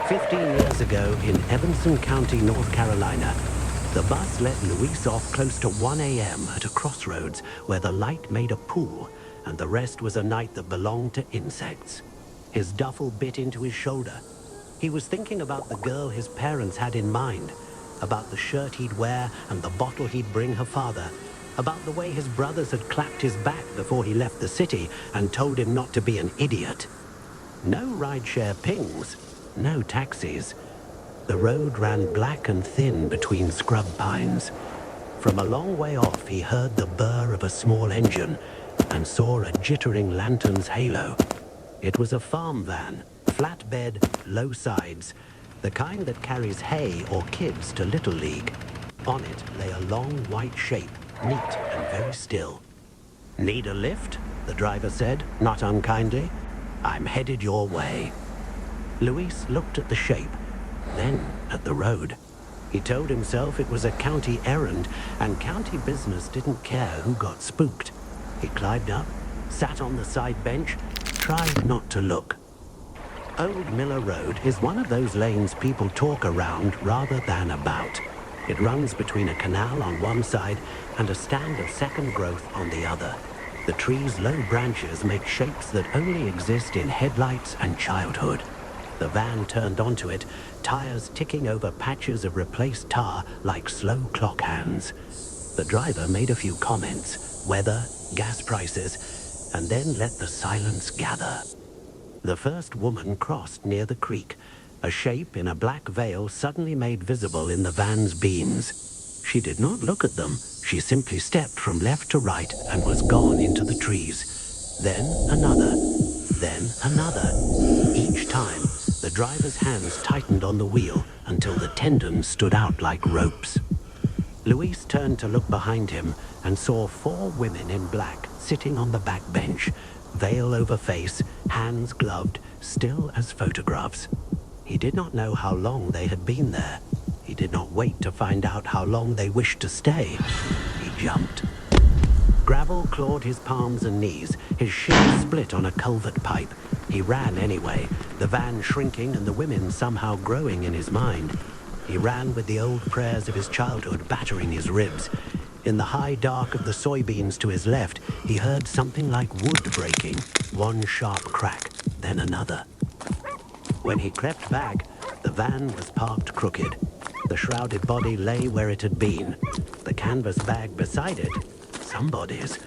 15 years ago in Evanston County, North Carolina, the bus let Luis off close to 1 a.m. at a crossroads where the light made a pool, and the rest was a night that belonged to insects. His duffel bit into his shoulder. He was thinking about the girl his parents had in mind, about the shirt he'd wear and the bottle he'd bring her father, about the way his brothers had clapped his back before he left the city and told him not to be an idiot. No rideshare pings. No taxis. The road ran black and thin between scrub pines. From a long way off, he heard the burr of a small engine and saw a jittering lantern's halo. It was a farm van, flatbed, low sides, the kind that carries hay or kids to Little League. On it lay a long white shape, neat and very still. "Need a lift?" the driver said, not unkindly. "I'm headed your way." Luis looked at the shape, then at the road. He told himself it was a county errand, and county business didn't care who got spooked. He climbed up, sat on the side bench, tried not to look. Old Miller Road is one of those lanes people talk around rather than about. It runs between a canal on one side and a stand of second growth on the other. The tree's low branches make shapes that only exist in headlights and childhood. The van turned onto it, tires ticking over patches of replaced tar like slow clock hands. The driver made a few comments, weather, gas prices, and then let the silence gather. The first woman crossed near the creek. A shape in a black veil suddenly made visible in the van's beams. She did not look at them. She simply stepped from left to right and was gone into the trees. Then another. Then another. Each time, the driver's hands tightened on the wheel until the tendons stood out like ropes. Luis turned to look behind him and saw 4 women in black sitting on the back bench, veil over face, hands gloved, still as photographs. He did not know how long they had been there. He did not wait to find out how long they wished to stay. He jumped. Gravel clawed his palms and knees. His shin split on a culvert pipe. He ran anyway, the van shrinking and the women somehow growing in his mind. He ran with the old prayers of his childhood battering his ribs. In the high dark of the soybeans to his left, he heard something like wood breaking. One sharp crack, then another. When he crept back, the van was parked crooked. The shrouded body lay where it had been. The canvas bag beside it, somebody's,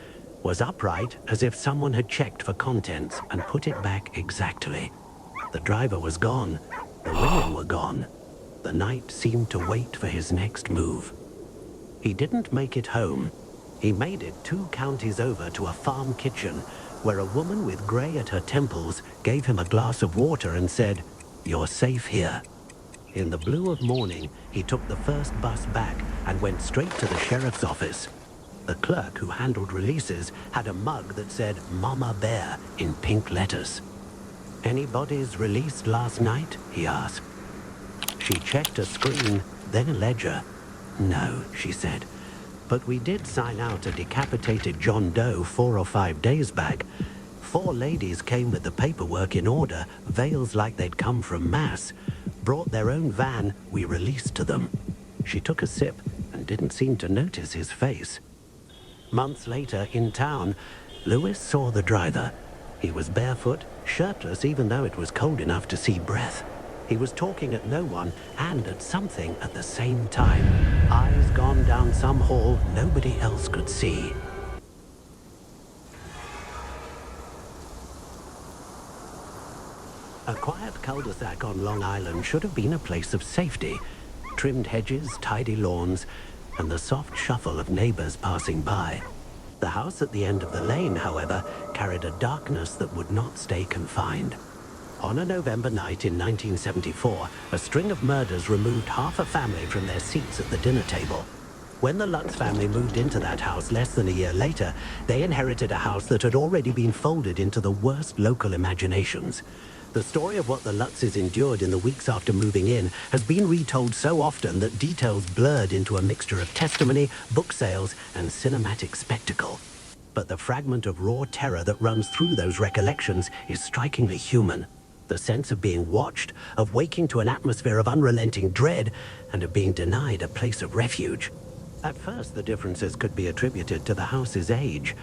was upright as if someone had checked for contents and put it back exactly. The driver was gone. The women were gone. The night seemed to wait for his next move. He didn't make it home. He made it 2 counties over to a farm kitchen where a woman with gray at her temples gave him a glass of water and said, "You're safe here." In the blue of morning, he took the first bus back and went straight to the sheriff's office. The clerk who handled releases had a mug that said "Mama Bear" in pink letters. "Any bodies released last night?" he asked. She checked a screen, then a ledger. "No," she said, "but we did sign out a decapitated John Doe 4 or 5 days back. 4 ladies came with the paperwork in order, veils like they'd come from Mass. Brought their own van, we released to them." She took a sip and didn't seem to notice his face. Months later, in town, Luis saw the driver. He was barefoot, shirtless even though it was cold enough to see breath. He was talking at no one and at something at the same time. Eyes gone down some hall nobody else could see. A quiet cul-de-sac on Long Island should have been a place of safety. Trimmed hedges, tidy lawns, and the soft shuffle of neighbors passing by. The house at the end of the lane, however, carried a darkness that would not stay confined. On a November night in 1974, a string of murders removed half a family from their seats at the dinner table. When the Lutz family moved into that house less than a year later, they inherited a house that had already been folded into the worst local imaginations. The story of what the Lutzes endured in the weeks after moving in has been retold so often that details blurred into a mixture of testimony, book sales, and cinematic spectacle. But the fragment of raw terror that runs through those recollections is strikingly human. The sense of being watched, of waking to an atmosphere of unrelenting dread, and of being denied a place of refuge. At first, the differences could be attributed to the house's age.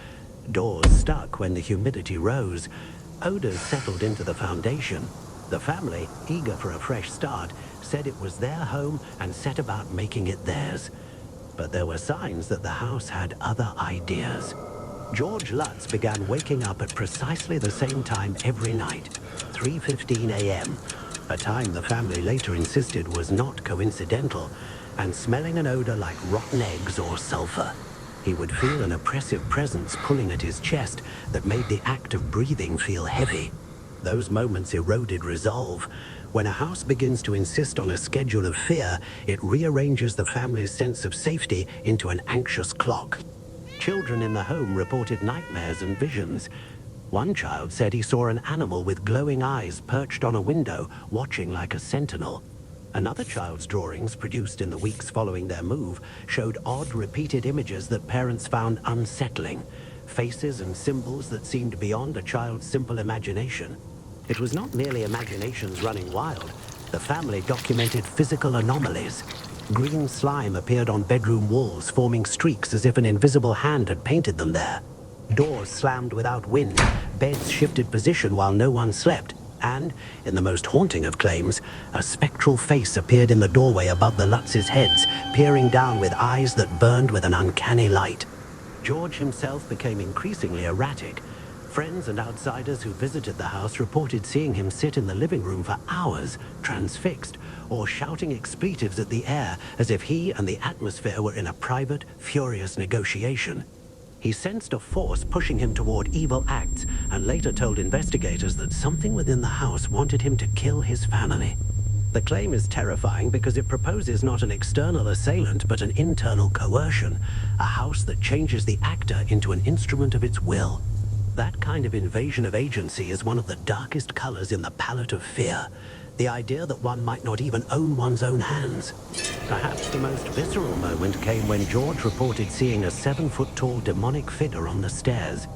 Doors stuck when the humidity rose. Odors settled into the foundation. The family, eager for a fresh start, said it was their home and set about making it theirs. But there were signs that the house had other ideas. George Lutz began waking up at precisely the same time every night, 3:15 a.m., a time the family later insisted was not coincidental, and smelling an odor like rotten eggs or sulfur. He would feel an oppressive presence pulling at his chest that made the act of breathing feel heavy. Those moments eroded resolve. When a house begins to insist on a schedule of fear, it rearranges the family's sense of safety into an anxious clock. Children in the home reported nightmares and visions. One child said he saw an animal with glowing eyes perched on a window, watching like a sentinel. Another child's drawings, produced in the weeks following their move, showed odd, repeated images that parents found unsettling. Faces and symbols that seemed beyond a child's simple imagination. It was not merely imaginations running wild. The family documented physical anomalies. Green slime appeared on bedroom walls, forming streaks as if an invisible hand had painted them there. Doors slammed without wind, beds shifted position while no one slept, and, in the most haunting of claims, a spectral face appeared in the doorway above the Lutz's heads, peering down with eyes that burned with an uncanny light. George himself became increasingly erratic. Friends and outsiders who visited the house reported seeing him sit in the living room for hours, transfixed, or shouting expletives at the air as if he and the atmosphere were in a private, furious negotiation. He sensed a force pushing him toward evil acts and later told investigators that something within the house wanted him to kill his family. The claim is terrifying because it proposes not an external assailant but an internal coercion, a house that changes the actor into an instrument of its will. That kind of invasion of agency is one of the darkest colors in the palette of fear. The idea that one might not even own one's own hands. Perhaps the most visceral moment came when George reported seeing a 7-foot-tall demonic figure on the stairs.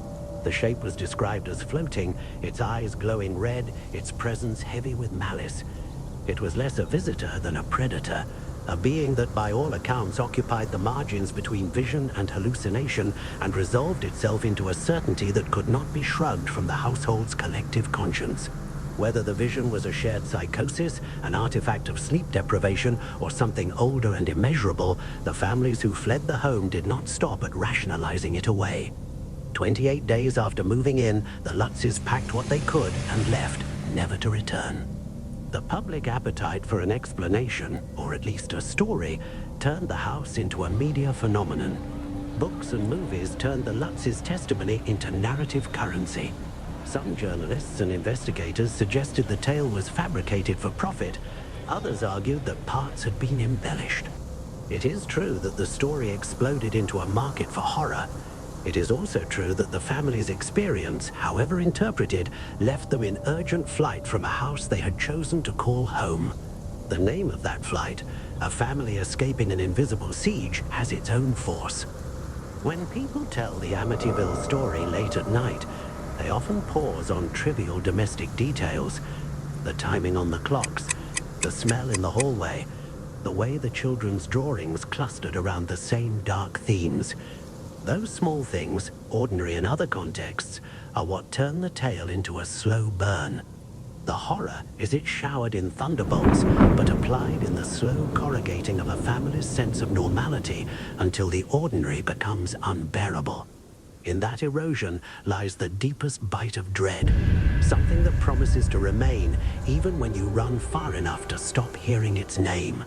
The shape was described as floating, its eyes glowing red, its presence heavy with malice. It was less a visitor than a predator, a being that by all accounts occupied the margins between vision and hallucination and resolved itself into a certainty that could not be shrugged from the household's collective conscience. Whether the vision was a shared psychosis, an artifact of sleep deprivation, or something older and immeasurable, the families who fled the home did not stop at rationalizing it away. 28 days after moving in, the Lutzes packed what they could and left, never to return. The public appetite for an explanation, or at least a story, turned the house into a media phenomenon. Books and movies turned the Lutzes' testimony into narrative currency. Some journalists and investigators suggested the tale was fabricated for profit. Others argued that parts had been embellished. It is true that the story exploded into a market for horror. It is also true that the family's experience, however interpreted, left them in urgent flight from a house they had chosen to call home. The name of that flight, a family escaping an invisible siege, has its own force. When people tell the Amityville story late at night, they often pause on trivial domestic details. The timing on the clocks, the smell in the hallway, the way the children's drawings clustered around the same dark themes. Those small things, ordinary in other contexts, are what turn the tale into a slow burn. The horror is it showered in thunderbolts, but applied in the slow corrugating of a family's sense of normality until the ordinary becomes unbearable. In that erosion lies the deepest bite of dread, something that promises to remain even when you run far enough to stop hearing its name.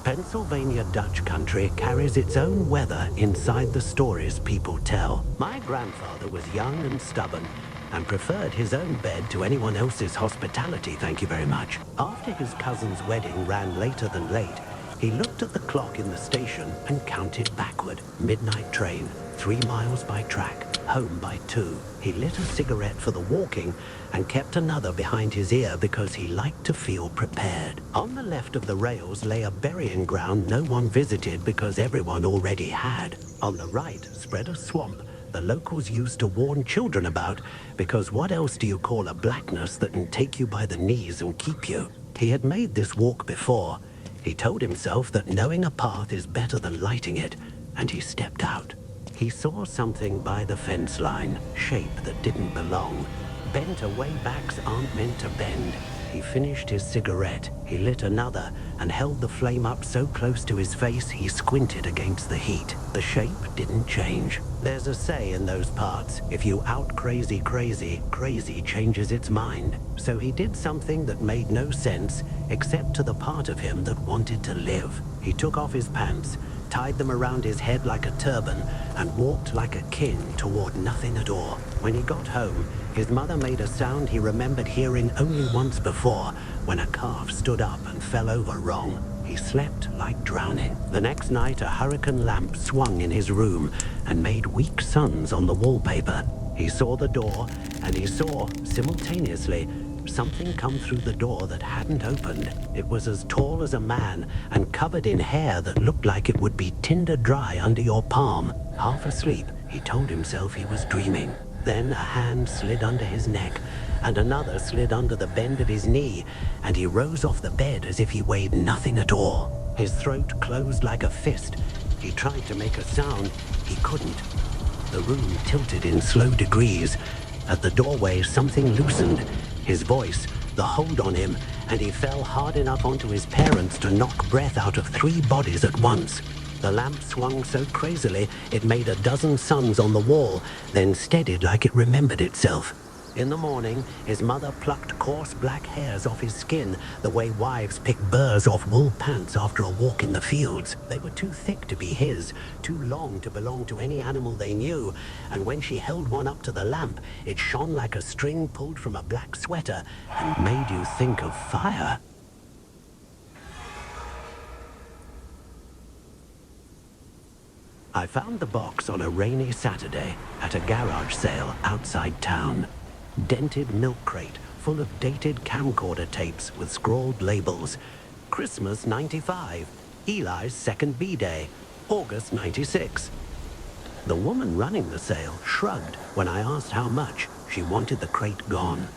Pennsylvania Dutch country carries its own weather inside the stories people tell. My grandfather was young and stubborn and preferred his own bed to anyone else's hospitality, thank you very much. After his cousin's wedding ran later than late, he looked at the clock in the station and counted backward. Midnight train, 3 miles by track, home by 2. He lit a cigarette for the walking and kept another behind his ear because he liked to feel prepared. On the left of the rails lay a burying ground no one visited because everyone already had. On the right spread a swamp, the locals used to warn children about, because what else do you call a blackness that can take you by the knees and keep you? He had made this walk before. He told himself that knowing a path is better than lighting it, and he stepped out. He saw something by the fence line, shape that didn't belong. Bent away backs aren't meant to bend. He finished his cigarette. He lit another and held the flame up so close to his face he squinted against the heat. The shape didn't change. There's a say in those parts, if you out crazy, crazy changes its mind. So he did something that made no sense except to the part of him that wanted to live. He took off his pants, tied them around his head like a turban, and walked like a king toward nothing at all. When he got home, his mother made a sound he remembered hearing only once before, when a calf stood up and fell over wrong. He slept like drowning. The next night, a hurricane lamp swung in his room and made weak suns on the wallpaper. He saw the door, and he saw, simultaneously, something come through the door that hadn't opened. It was as tall as a man and covered in hair that looked like it would be tinder dry under your palm. Half asleep, he told himself he was dreaming. Then a hand slid under his neck, and another slid under the bend of his knee, and he rose off the bed as if he weighed nothing at all. His throat closed like a fist. He tried to make a sound. He couldn't. The room tilted in slow degrees. At the doorway, something loosened. His voice, the hold on him, and he fell hard enough onto his parents to knock breath out of 3 bodies at once. The lamp swung so crazily it made a dozen suns on the wall, then steadied like it remembered itself. In the morning, his mother plucked coarse black hairs off his skin, the way wives pick burrs off wool pants after a walk in the fields. They were too thick to be his, too long to belong to any animal they knew, and when she held one up to the lamp, it shone like a string pulled from a black sweater and made you think of fire. I found the box on a rainy Saturday at a garage sale outside town. Dented milk crate full of dated camcorder tapes with scrawled labels. Christmas '95, Eli's second B-Day, August '96. The woman running the sale shrugged when I asked how much. She wanted the crate gone.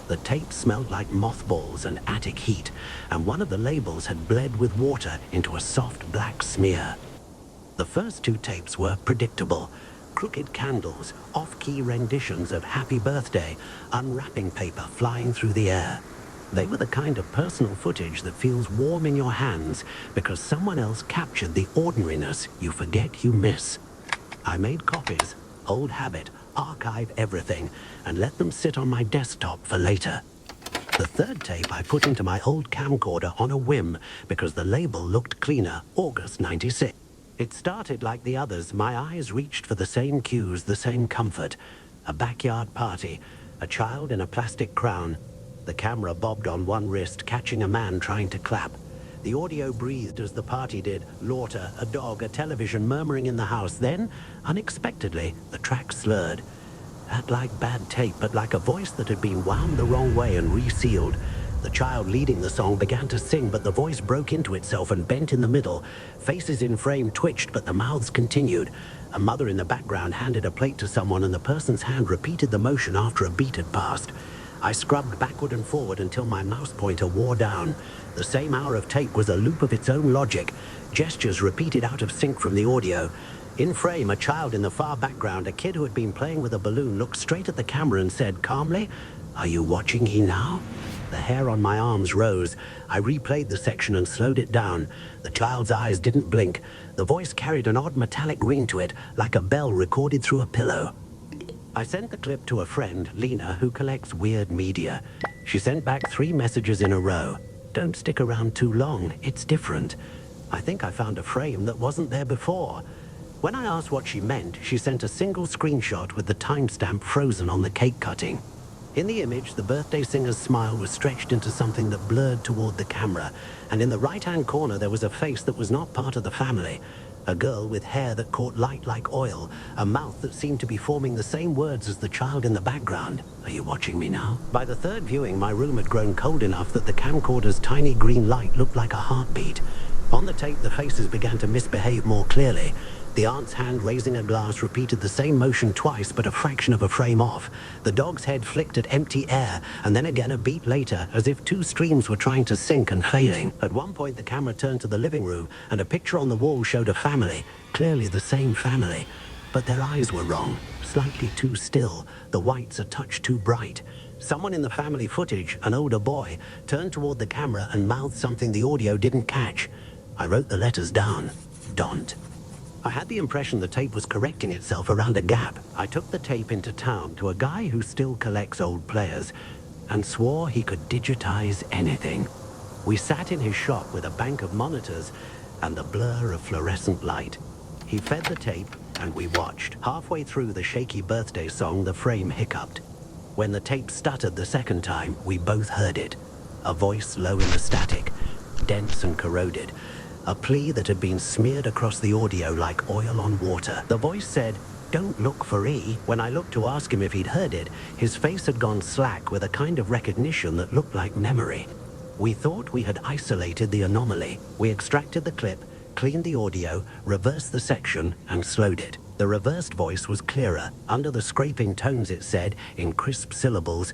The tape smelled like mothballs and attic heat, and one of the labels had bled with water into a soft black smear. The first 2 tapes were predictable. Crooked candles, off-key renditions of Happy Birthday, unwrapping paper flying through the air. They were the kind of personal footage that feels warm in your hands because someone else captured the ordinariness you forget you miss. I made copies, old habit, archive everything, and let them sit on my desktop for later. The third tape I put into my old camcorder on a whim because the label looked cleaner, August '96. It started like the others. My eyes reached for the same cues, the same comfort. A backyard party, a child in a plastic crown. The camera bobbed on one wrist, catching a man trying to clap. The audio breathed as the party did. Laughter, a dog, a television murmuring in the house. Then, unexpectedly, the track slurred. Not like bad tape, but like a voice that had been wound the wrong way and resealed. The child leading the song began to sing, but the voice broke into itself and bent in the middle. Faces in frame twitched, but the mouths continued. A mother in the background handed a plate to someone, and the person's hand repeated the motion after a beat had passed. I scrubbed backward and forward until my mouse pointer wore down. The same hour of tape was a loop of its own logic, gestures repeated out of sync from the audio. In frame, a child in the far background, a kid who had been playing with a balloon, looked straight at the camera and said calmly, "Are you watching me now?" The hair on my arms rose. I replayed the section and slowed it down. The child's eyes didn't blink. The voice carried an odd metallic ring to it, like a bell recorded through a pillow. I sent the clip to a friend, Lena, who collects weird media. She sent back 3 messages in a row. "Don't stick around too long. It's different." I think I found a frame that wasn't there before. When I asked what she meant, she sent a single screenshot with the timestamp frozen on the cake cutting. In the image, the birthday singer's smile was stretched into something that blurred toward the camera, and in the right-hand corner there was a face that was not part of the family. A girl with hair that caught light like oil, a mouth that seemed to be forming the same words as the child in the background. "Are you watching me now?" By the third viewing, my room had grown cold enough that the camcorder's tiny green light looked like a heartbeat. On the tape, the faces began to misbehave more clearly. The aunt's hand raising a glass repeated the same motion twice, but a fraction of a frame off. The dog's head flicked at empty air, and then again a beat later, as if two streams were trying to sync and failing. At one point, the camera turned to the living room, and a picture on the wall showed a family, clearly the same family. But their eyes were wrong, slightly too still, the whites a touch too bright. Someone in the family footage, an older boy, turned toward the camera and mouthed something the audio didn't catch. I wrote the letters down. Don't. I had the impression the tape was correcting itself around a gap. I took the tape into town to a guy who still collects old players and swore he could digitize anything. We sat in his shop with a bank of monitors and the blur of fluorescent light. He fed the tape and we watched. Halfway through the shaky birthday song, the frame hiccuped. When the tape stuttered the second time, we both heard it. A voice low in the static, dense and corroded. A plea that had been smeared across the audio like oil on water. The voice said, "Don't look for E." When I looked to ask him if he'd heard it, his face had gone slack with a kind of recognition that looked like memory. We thought we had isolated the anomaly. We extracted the clip, cleaned the audio, reversed the section, and slowed it. The reversed voice was clearer. Under the scraping tones it said, in crisp syllables,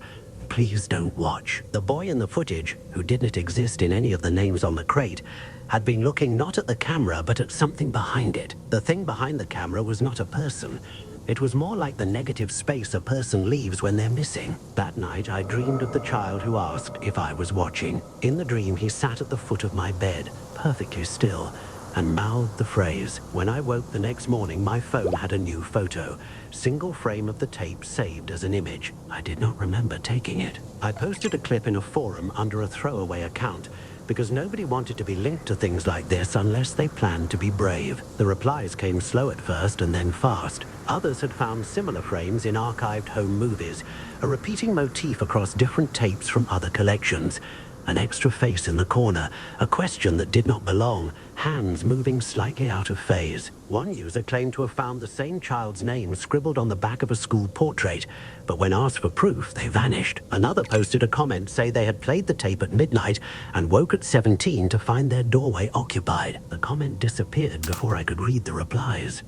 "Please don't watch." The boy in the footage, who didn't exist in any of the names on the crate, had been looking not at the camera but at something behind it. The thing behind the camera was not a person. It was more like the negative space a person leaves when they're missing. That night I dreamed of the child who asked if I was watching. In the dream he sat at the foot of my bed, perfectly still, and mouthed the phrase. When I woke the next morning, my phone had a new photo. Single frame of the tape saved as an image. I did not remember taking it. I posted a clip in a forum under a throwaway account because nobody wanted to be linked to things like this unless they planned to be brave. The replies came slow at first and then fast. Others had found similar frames in archived home movies, a repeating motif across different tapes from other collections. An extra face in the corner, a question that did not belong, hands moving slightly out of phase. One user claimed to have found the same child's name scribbled on the back of a school portrait, but when asked for proof, they vanished. Another posted a comment saying they had played the tape at midnight and woke at 17 to find their doorway occupied. The comment disappeared before I could read the replies.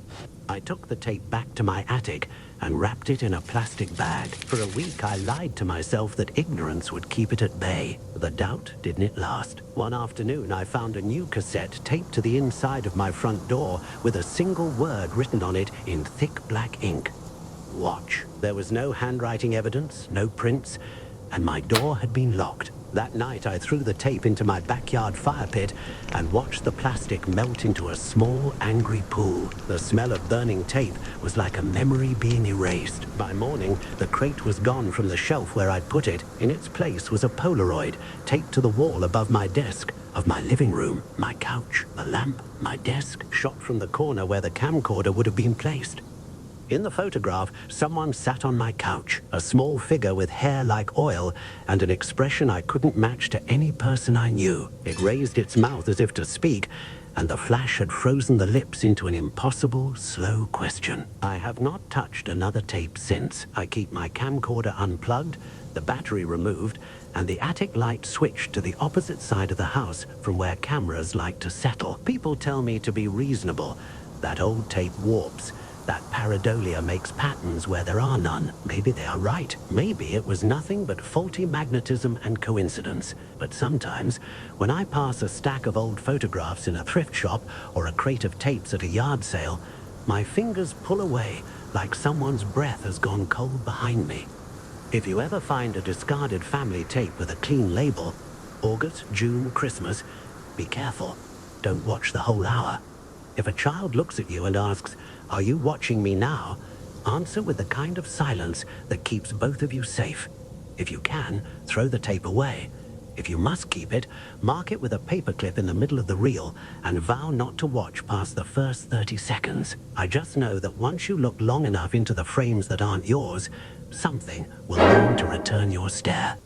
I took the tape back to my attic and wrapped it in a plastic bag. For a week, I lied to myself that ignorance would keep it at bay. The doubt didn't last. One afternoon, I found a new cassette taped to the inside of my front door with a single word written on it in thick black ink. Watch. There was no handwriting evidence, no prints, and my door had been locked. That night, I threw the tape into my backyard fire pit and watched the plastic melt into a small, angry pool. The smell of burning tape was like a memory being erased. By morning, the crate was gone from the shelf where I'd put it. In its place was a Polaroid taped to the wall above my desk of my living room, my couch, the lamp, my desk, shot from the corner where the camcorder would have been placed. In the photograph, someone sat on my couch, a small figure with hair like oil and an expression I couldn't match to any person I knew. It raised its mouth as if to speak, and the flash had frozen the lips into an impossible, slow question. I have not touched another tape since. I keep my camcorder unplugged, the battery removed, and the attic light switched to the opposite side of the house from where cameras like to settle. People tell me to be reasonable. That old tape warps. That pareidolia makes patterns where there are none. Maybe they are right. Maybe it was nothing but faulty magnetism and coincidence. But sometimes, when I pass a stack of old photographs in a thrift shop or a crate of tapes at a yard sale, my fingers pull away like someone's breath has gone cold behind me. If you ever find a discarded family tape with a clean label, August, June, Christmas, be careful. Don't watch the whole hour. If a child looks at you and asks, "Are you watching me now?" answer with the kind of silence that keeps both of you safe. If you can, throw the tape away. If you must keep it, mark it with a paperclip in the middle of the reel and vow not to watch past the first 30 seconds. I just know that once you look long enough into the frames that aren't yours, something will learn to return your stare.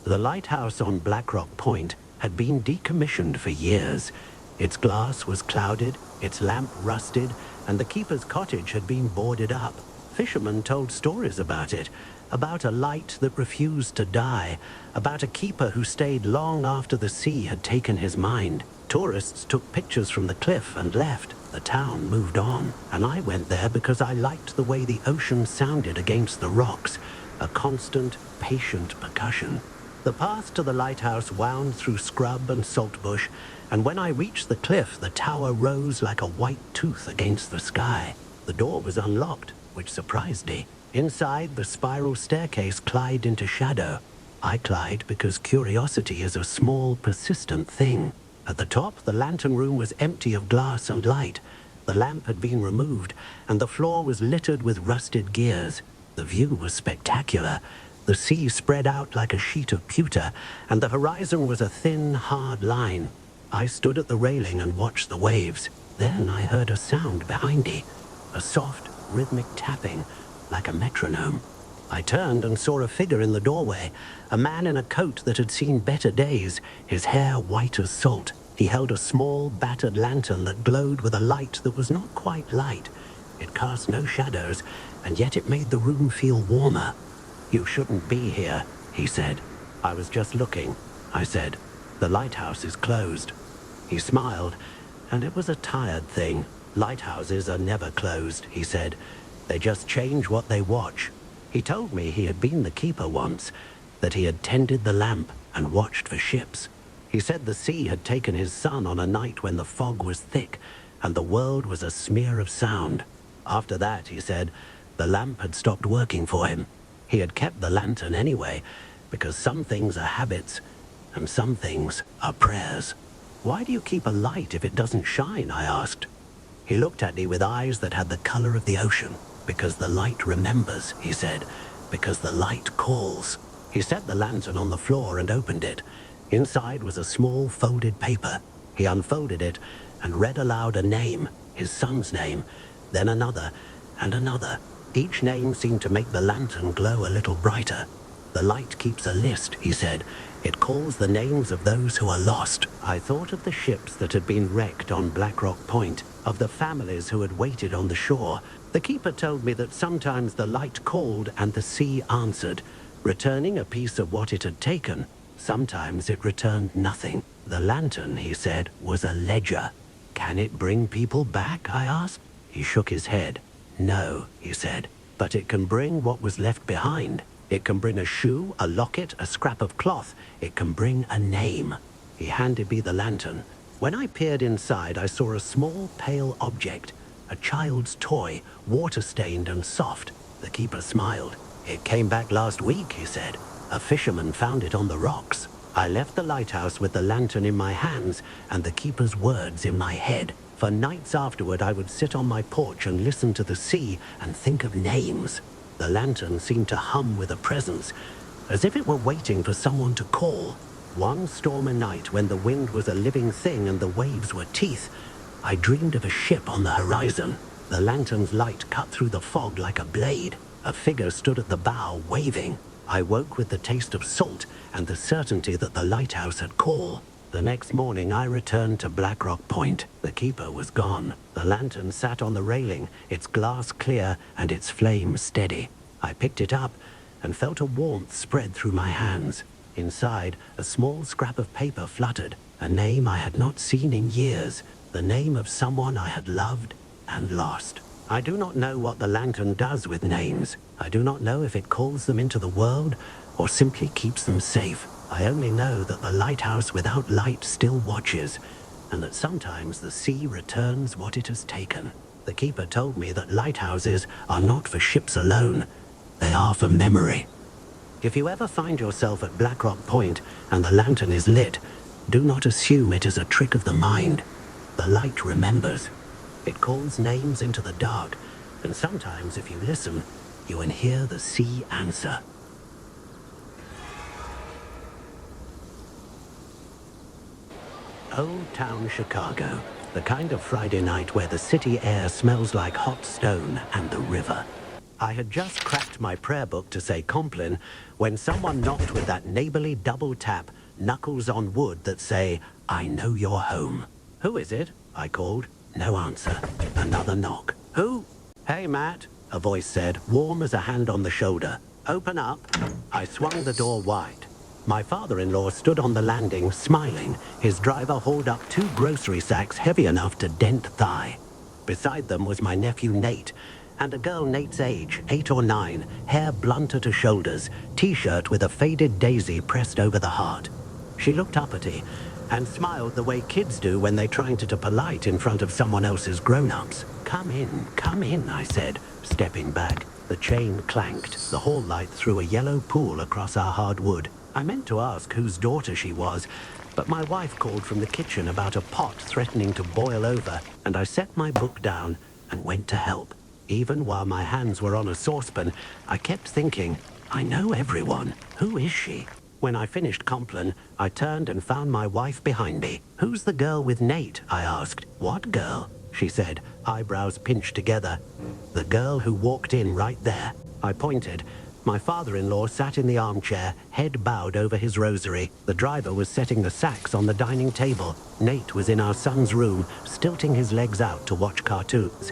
The lighthouse on Blackrock Point had been decommissioned for years. Its glass was clouded, its lamp rusted, and the keeper's cottage had been boarded up. Fishermen told stories about it, about a light that refused to die, about a keeper who stayed long after the sea had taken his mind. Tourists took pictures from the cliff and left. The town moved on, and I went there because I liked the way the ocean sounded against the rocks, a constant, patient percussion. The path to the lighthouse wound through scrub and saltbush, and when I reached the cliff, the tower rose like a white tooth against the sky. The door was unlocked, which surprised me. Inside, the spiral staircase climbed into shadow. I climbed because curiosity is a small, persistent thing. At the top, the lantern room was empty of glass and light. The lamp had been removed, and the floor was littered with rusted gears. The view was spectacular. The sea spread out like a sheet of pewter, and the horizon was a thin, hard line. I stood at the railing and watched the waves. Then I heard a sound behind me, a soft, rhythmic tapping, like a metronome. I turned and saw a figure in the doorway, a man in a coat that had seen better days, his hair white as salt. He held a small, battered lantern that glowed with a light that was not quite light. It cast no shadows, and yet it made the room feel warmer. "You shouldn't be here," he said. "I was just looking," I said. "The lighthouse is closed." He smiled, and it was a tired thing. "Lighthouses are never closed," he said. "They just change what they watch." He told me he had been the keeper once, that he had tended the lamp and watched for ships. He said the sea had taken his son on a night when the fog was thick and the world was a smear of sound. After that, he said, the lamp had stopped working for him. He had kept the lantern anyway, because some things are habits and some things are prayers. "Why do you keep a light if it doesn't shine?" I asked. He looked at me with eyes that had the color of the ocean. "Because the light remembers," he said. "Because the light calls." He set the lantern on the floor and opened it. Inside was a small folded paper. He unfolded it and read aloud a name, his son's name, then another and another. Each name seemed to make the lantern glow a little brighter. "The light keeps a list," he said. "It calls the names of those who are lost." I thought of the ships that had been wrecked on Black Rock Point, of the families who had waited on the shore. The keeper told me that sometimes the light called and the sea answered, returning a piece of what it had taken. Sometimes it returned nothing. The lantern, he said, was a ledger. "Can it bring people back?" I asked. He shook his head. "No," he said, "but it can bring what was left behind. It can bring a shoe, a locket, a scrap of cloth. It can bring a name." He handed me the lantern. When I peered inside, I saw a small, pale object, a child's toy, water-stained and soft. The keeper smiled. "It came back last week," he said. "A fisherman found it on the rocks." I left the lighthouse with the lantern in my hands and the keeper's words in my head. For nights afterward, I would sit on my porch and listen to the sea and think of names. The lantern seemed to hum with a presence, as if it were waiting for someone to call. One stormy night, when the wind was a living thing and the waves were teeth, I dreamed of a ship on the horizon. The lantern's light cut through the fog like a blade. A figure stood at the bow, waving. I woke with the taste of salt and the certainty that the lighthouse had called. The next morning, I returned to Black Rock Point. The keeper was gone. The lantern sat on the railing, its glass clear and its flame steady. I picked it up and felt a warmth spread through my hands. Inside, a small scrap of paper fluttered, a name I had not seen in years, the name of someone I had loved and lost. I do not know what the lantern does with names. I do not know if it calls them into the world or simply keeps them safe. I only know that the lighthouse without light still watches, and that sometimes the sea returns what it has taken. The keeper told me that lighthouses are not for ships alone. They are for memory. If you ever find yourself at Black Rock Point and the lantern is lit, do not assume it is a trick of the mind. The light remembers. It calls names into the dark, and sometimes if you listen, you can hear the sea answer. Old Town Chicago, the kind of Friday night where the city air smells like hot stone and the river. I had just cracked my prayer book to say Compline when someone knocked with that neighborly double tap, knuckles on wood that say, "I know you're home." "Who is it?" I called. No answer. Another knock. "Who?" "Hey, Matt," a voice said, warm as a hand on the shoulder. Open up. I swung the door wide. My father-in-law stood on the landing, smiling. His driver hauled up 2 grocery sacks heavy enough to dent thigh. Beside them was my nephew Nate, and a girl Nate's age, 8 or 9, hair blunter to shoulders, t-shirt with a faded daisy pressed over the heart. She looked uppity and smiled the way kids do when they're trying to polite in front of someone else's grown-ups. Come in, I said, stepping back. The chain clanked. The hall light threw a yellow pool across our hard wood. I meant to ask whose daughter she was, but my wife called from the kitchen about a pot threatening to boil over, and I set my book down and went to help. Even while my hands were on a saucepan, I kept thinking, I know everyone. Who is she? When I finished Compline, I turned and found my wife behind me. Who's the girl with Nate? I asked. What girl? She said, eyebrows pinched together. The girl who walked in right there. I pointed. My father-in-law sat in the armchair, head bowed over his rosary. The driver was setting the sacks on the dining table. Nate was in our son's room, stilting his legs out to watch cartoons.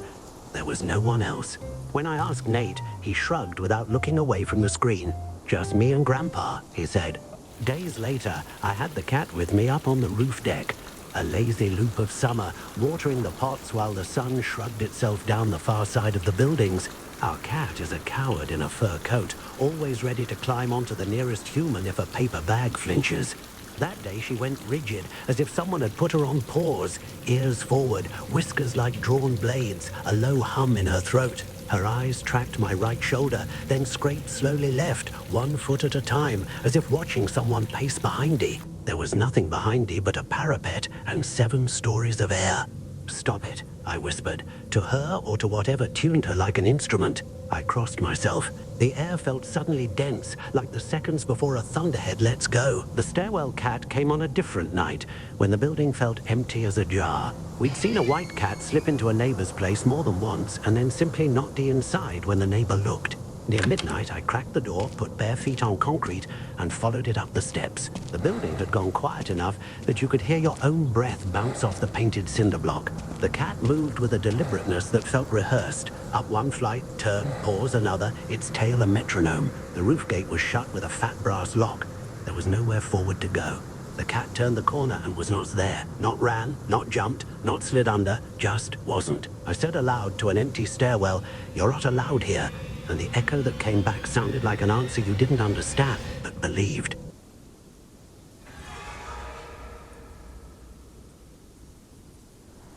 There was no one else. When I asked Nate, he shrugged without looking away from the screen. Just me and Grandpa, he said. Days later, I had the cat with me up on the roof deck. A lazy loop of summer, watering the pots while the sun shrugged itself down the far side of the buildings. Our cat is a coward in a fur coat, always ready to climb onto the nearest human if a paper bag flinches. That day she went rigid, as if someone had put her on pause, ears forward, whiskers like drawn blades, a low hum in her throat. Her eyes tracked my right shoulder, then scraped slowly left, 1 foot at a time, as if watching someone pace behind me. There was nothing behind me but a parapet and 7 stories of air. Stop it, I whispered, to her or to whatever tuned her like an instrument. I crossed myself. The air felt suddenly dense, like the seconds before a thunderhead lets go. The stairwell cat came on a different night, when the building felt empty as a jar. We'd seen a white cat slip into a neighbor's place more than once, and then simply not be inside when the neighbor looked. Near midnight, I cracked the door, put bare feet on concrete, and followed it up the steps. The building had gone quiet enough that you could hear your own breath bounce off the painted cinder block. The cat moved with a deliberateness that felt rehearsed. Up 1 flight, turn, pause another, its tail a metronome. The roof gate was shut with a fat brass lock. There was nowhere forward to go. The cat turned the corner and was not there. Not ran, not jumped, not slid under, just wasn't. I said aloud to an empty stairwell, "You're not allowed here." And the echo that came back sounded like an answer you didn't understand, but believed.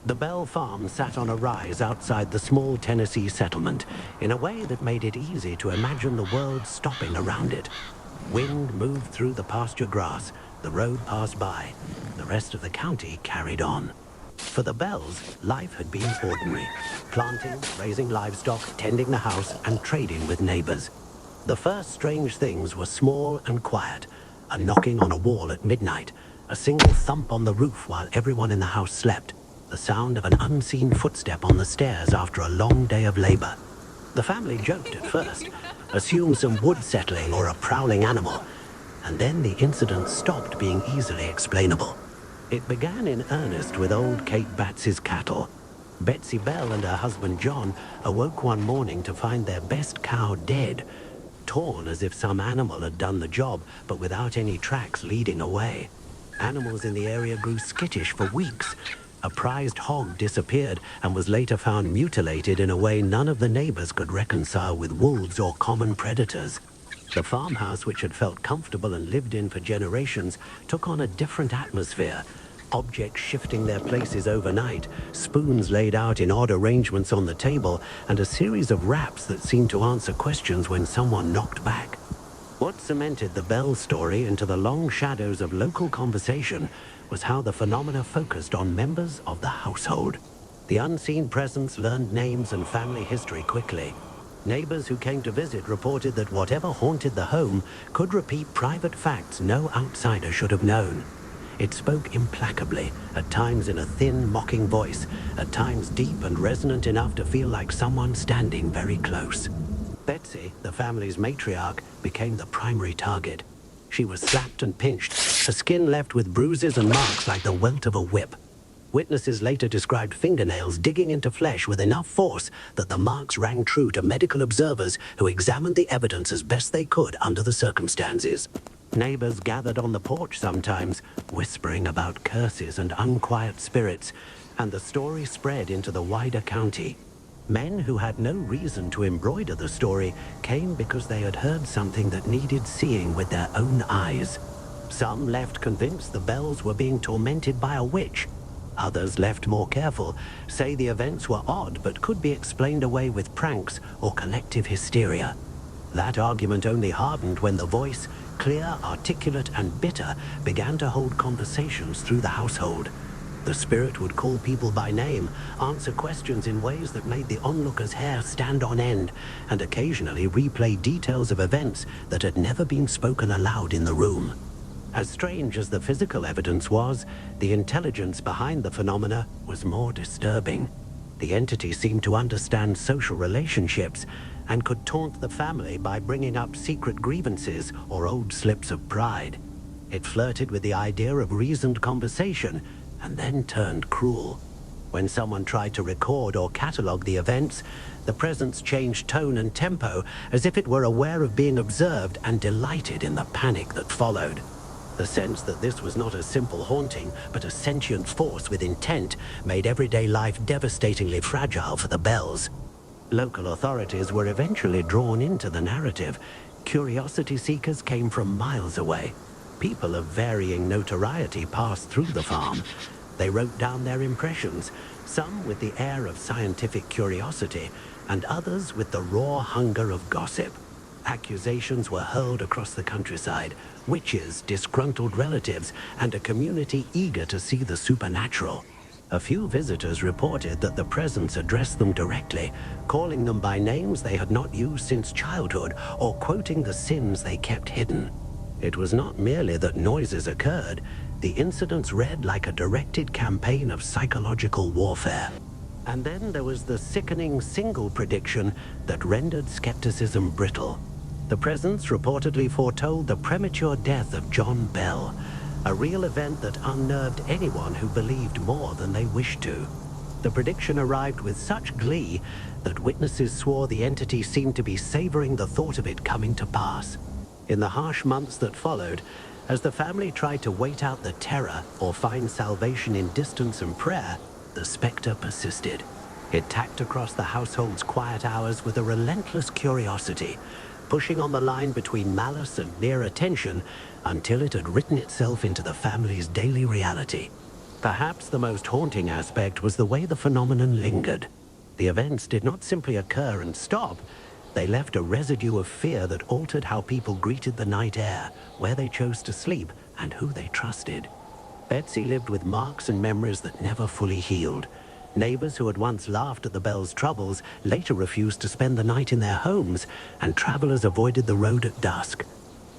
The Bell Farm sat on a rise outside the small Tennessee settlement, in a way that made it easy to imagine the world stopping around it. Wind moved through the pasture grass, the road passed by, the rest of the county carried on. For the Bells, life had been ordinary. Planting, raising livestock, tending the house, and trading with neighbors. The first strange things were small and quiet. A knocking on a wall at midnight, a single thump on the roof while everyone in the house slept, the sound of an unseen footstep on the stairs after a long day of labor. The family joked at first, assumed some wood settling or a prowling animal, and then the incident stopped being easily explainable. It began in earnest with old Kate Batts's cattle. Betsy Bell and her husband John awoke one morning to find their best cow dead, torn as if some animal had done the job, but without any tracks leading away. Animals in the area grew skittish for weeks. A prized hog disappeared and was later found mutilated in a way none of the neighbors could reconcile with wolves or common predators. The farmhouse, which had felt comfortable and lived in for generations, took on a different atmosphere. Objects shifting their places overnight, spoons laid out in odd arrangements on the table, and a series of raps that seemed to answer questions when someone knocked back. What cemented the Bell story into the long shadows of local conversation was how the phenomena focused on members of the household. The unseen presence learned names and family history quickly. Neighbors who came to visit reported that whatever haunted the home could repeat private facts no outsider should have known. It spoke implacably, at times in a thin, mocking voice, at times deep and resonant enough to feel like someone standing very close. Betsy, the family's matriarch, became the primary target. She was slapped and pinched, her skin left with bruises and marks like the welt of a whip. Witnesses later described fingernails digging into flesh with enough force that the marks rang true to medical observers who examined the evidence as best they could under the circumstances. Neighbors gathered on the porch sometimes, whispering about curses and unquiet spirits, and the story spread into the wider county. Men who had no reason to embroider the story came because they had heard something that needed seeing with their own eyes. Some left convinced the Bells were being tormented by a witch. Others, left more careful, say the events were odd but could be explained away with pranks or collective hysteria. That argument only hardened when the voice, clear, articulate, and bitter, began to hold conversations through the household. The spirit would call people by name, answer questions in ways that made the onlooker's hair stand on end, and occasionally replay details of events that had never been spoken aloud in the room. As strange as the physical evidence was, the intelligence behind the phenomena was more disturbing. The entity seemed to understand social relationships and could taunt the family by bringing up secret grievances or old slips of pride. It flirted with the idea of reasoned conversation and then turned cruel. When someone tried to record or catalog the events, the presence changed tone and tempo as if it were aware of being observed and delighted in the panic that followed. The sense that this was not a simple haunting, but a sentient force with intent, made everyday life devastatingly fragile for the Bells. Local authorities were eventually drawn into the narrative. Curiosity seekers came from miles away. People of varying notoriety passed through the farm. They wrote down their impressions, some with the air of scientific curiosity, and others with the raw hunger of gossip. Accusations were hurled across the countryside, witches, disgruntled relatives, and a community eager to see the supernatural. A few visitors reported that the presence addressed them directly, calling them by names they had not used since childhood, or quoting the sins they kept hidden. It was not merely that noises occurred, the incidents read like a directed campaign of psychological warfare. And then there was the sickening single prediction that rendered skepticism brittle. The presence reportedly foretold the premature death of John Bell, a real event that unnerved anyone who believed more than they wished to. The prediction arrived with such glee that witnesses swore the entity seemed to be savoring the thought of it coming to pass. In the harsh months that followed, as the family tried to wait out the terror or find salvation in distance and prayer, the specter persisted. It tacked across the household's quiet hours with a relentless curiosity, pushing on the line between malice and mere attention until it had written itself into the family's daily reality. Perhaps the most haunting aspect was the way the phenomenon lingered. The events did not simply occur and stop. They left a residue of fear that altered how people greeted the night air, where they chose to sleep, and who they trusted. Betsy lived with marks and memories that never fully healed. Neighbors who had once laughed at the Bells' troubles later refused to spend the night in their homes, and travelers avoided the road at dusk.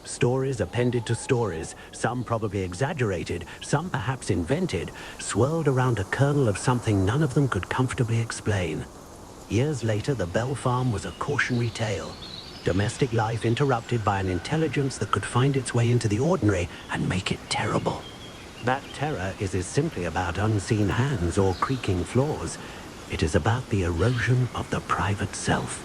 Stories appended to stories, some probably exaggerated, some perhaps invented, swirled around a kernel of something none of them could comfortably explain. Years later, the Bell farm was a cautionary tale. Domestic life interrupted by an intelligence that could find its way into the ordinary and make it terrible. That terror is simply about unseen hands or creaking floors. It is about the erosion of the private self.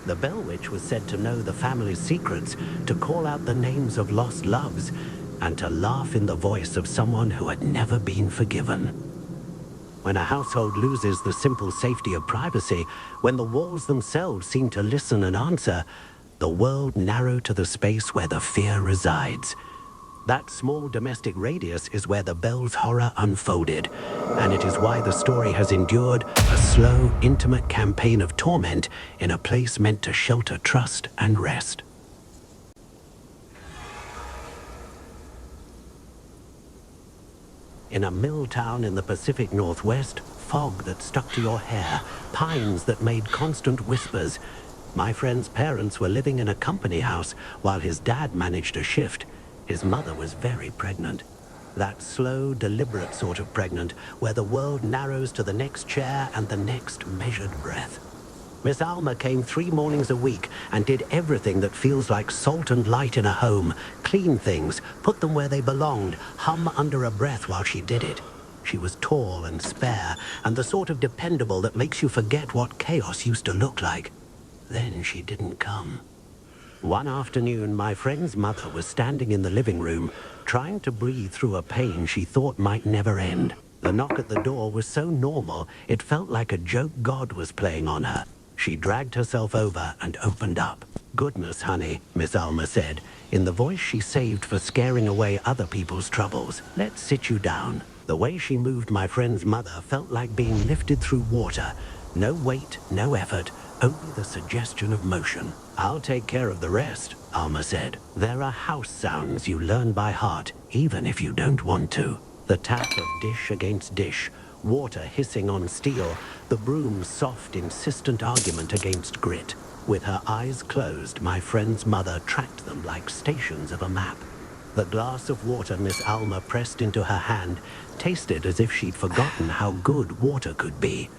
The Bell Witch was said to know the family's secrets, to call out the names of lost loves, and to laugh in the voice of someone who had never been forgiven. When a household loses the simple safety of privacy, when the walls themselves seem to listen and answer, the world narrows to the space where the fear resides. That small domestic radius is where the Bells' horror unfolded, and it is why the story has endured a slow, intimate campaign of torment in a place meant to shelter trust and rest. In a mill town in the Pacific Northwest, fog that stuck to your hair, pines that made constant whispers. My friend's parents were living in a company house while his dad managed a shift. His mother was very pregnant. That slow, deliberate sort of pregnant, where the world narrows to the next chair and the next measured breath. Miss Alma came 3 mornings a week and did everything that feels like salt and light in a home. Clean things, put them where they belonged, hum under a breath while she did it. She was tall and spare, and the sort of dependable that makes you forget what chaos used to look like. Then she didn't come. One afternoon, my friend's mother was standing in the living room, trying to breathe through a pain she thought might never end. The knock at the door was so normal, it felt like a joke God was playing on her. She dragged herself over and opened up. "Goodness, honey," Miss Alma said, in the voice she saved for scaring away other people's troubles. "Let's sit you down." The way she moved my friend's mother felt like being lifted through water. No weight, no effort, only the suggestion of motion. "I'll take care of the rest," Alma said. "There are house sounds you learn by heart, even if you don't want to. The tap of dish against dish, water hissing on steel, the broom's soft, insistent argument against grit. With her eyes closed, my friend's mother tracked them like stations of a map. The glass of water Miss Alma pressed into her hand tasted as if she'd forgotten how good water could be.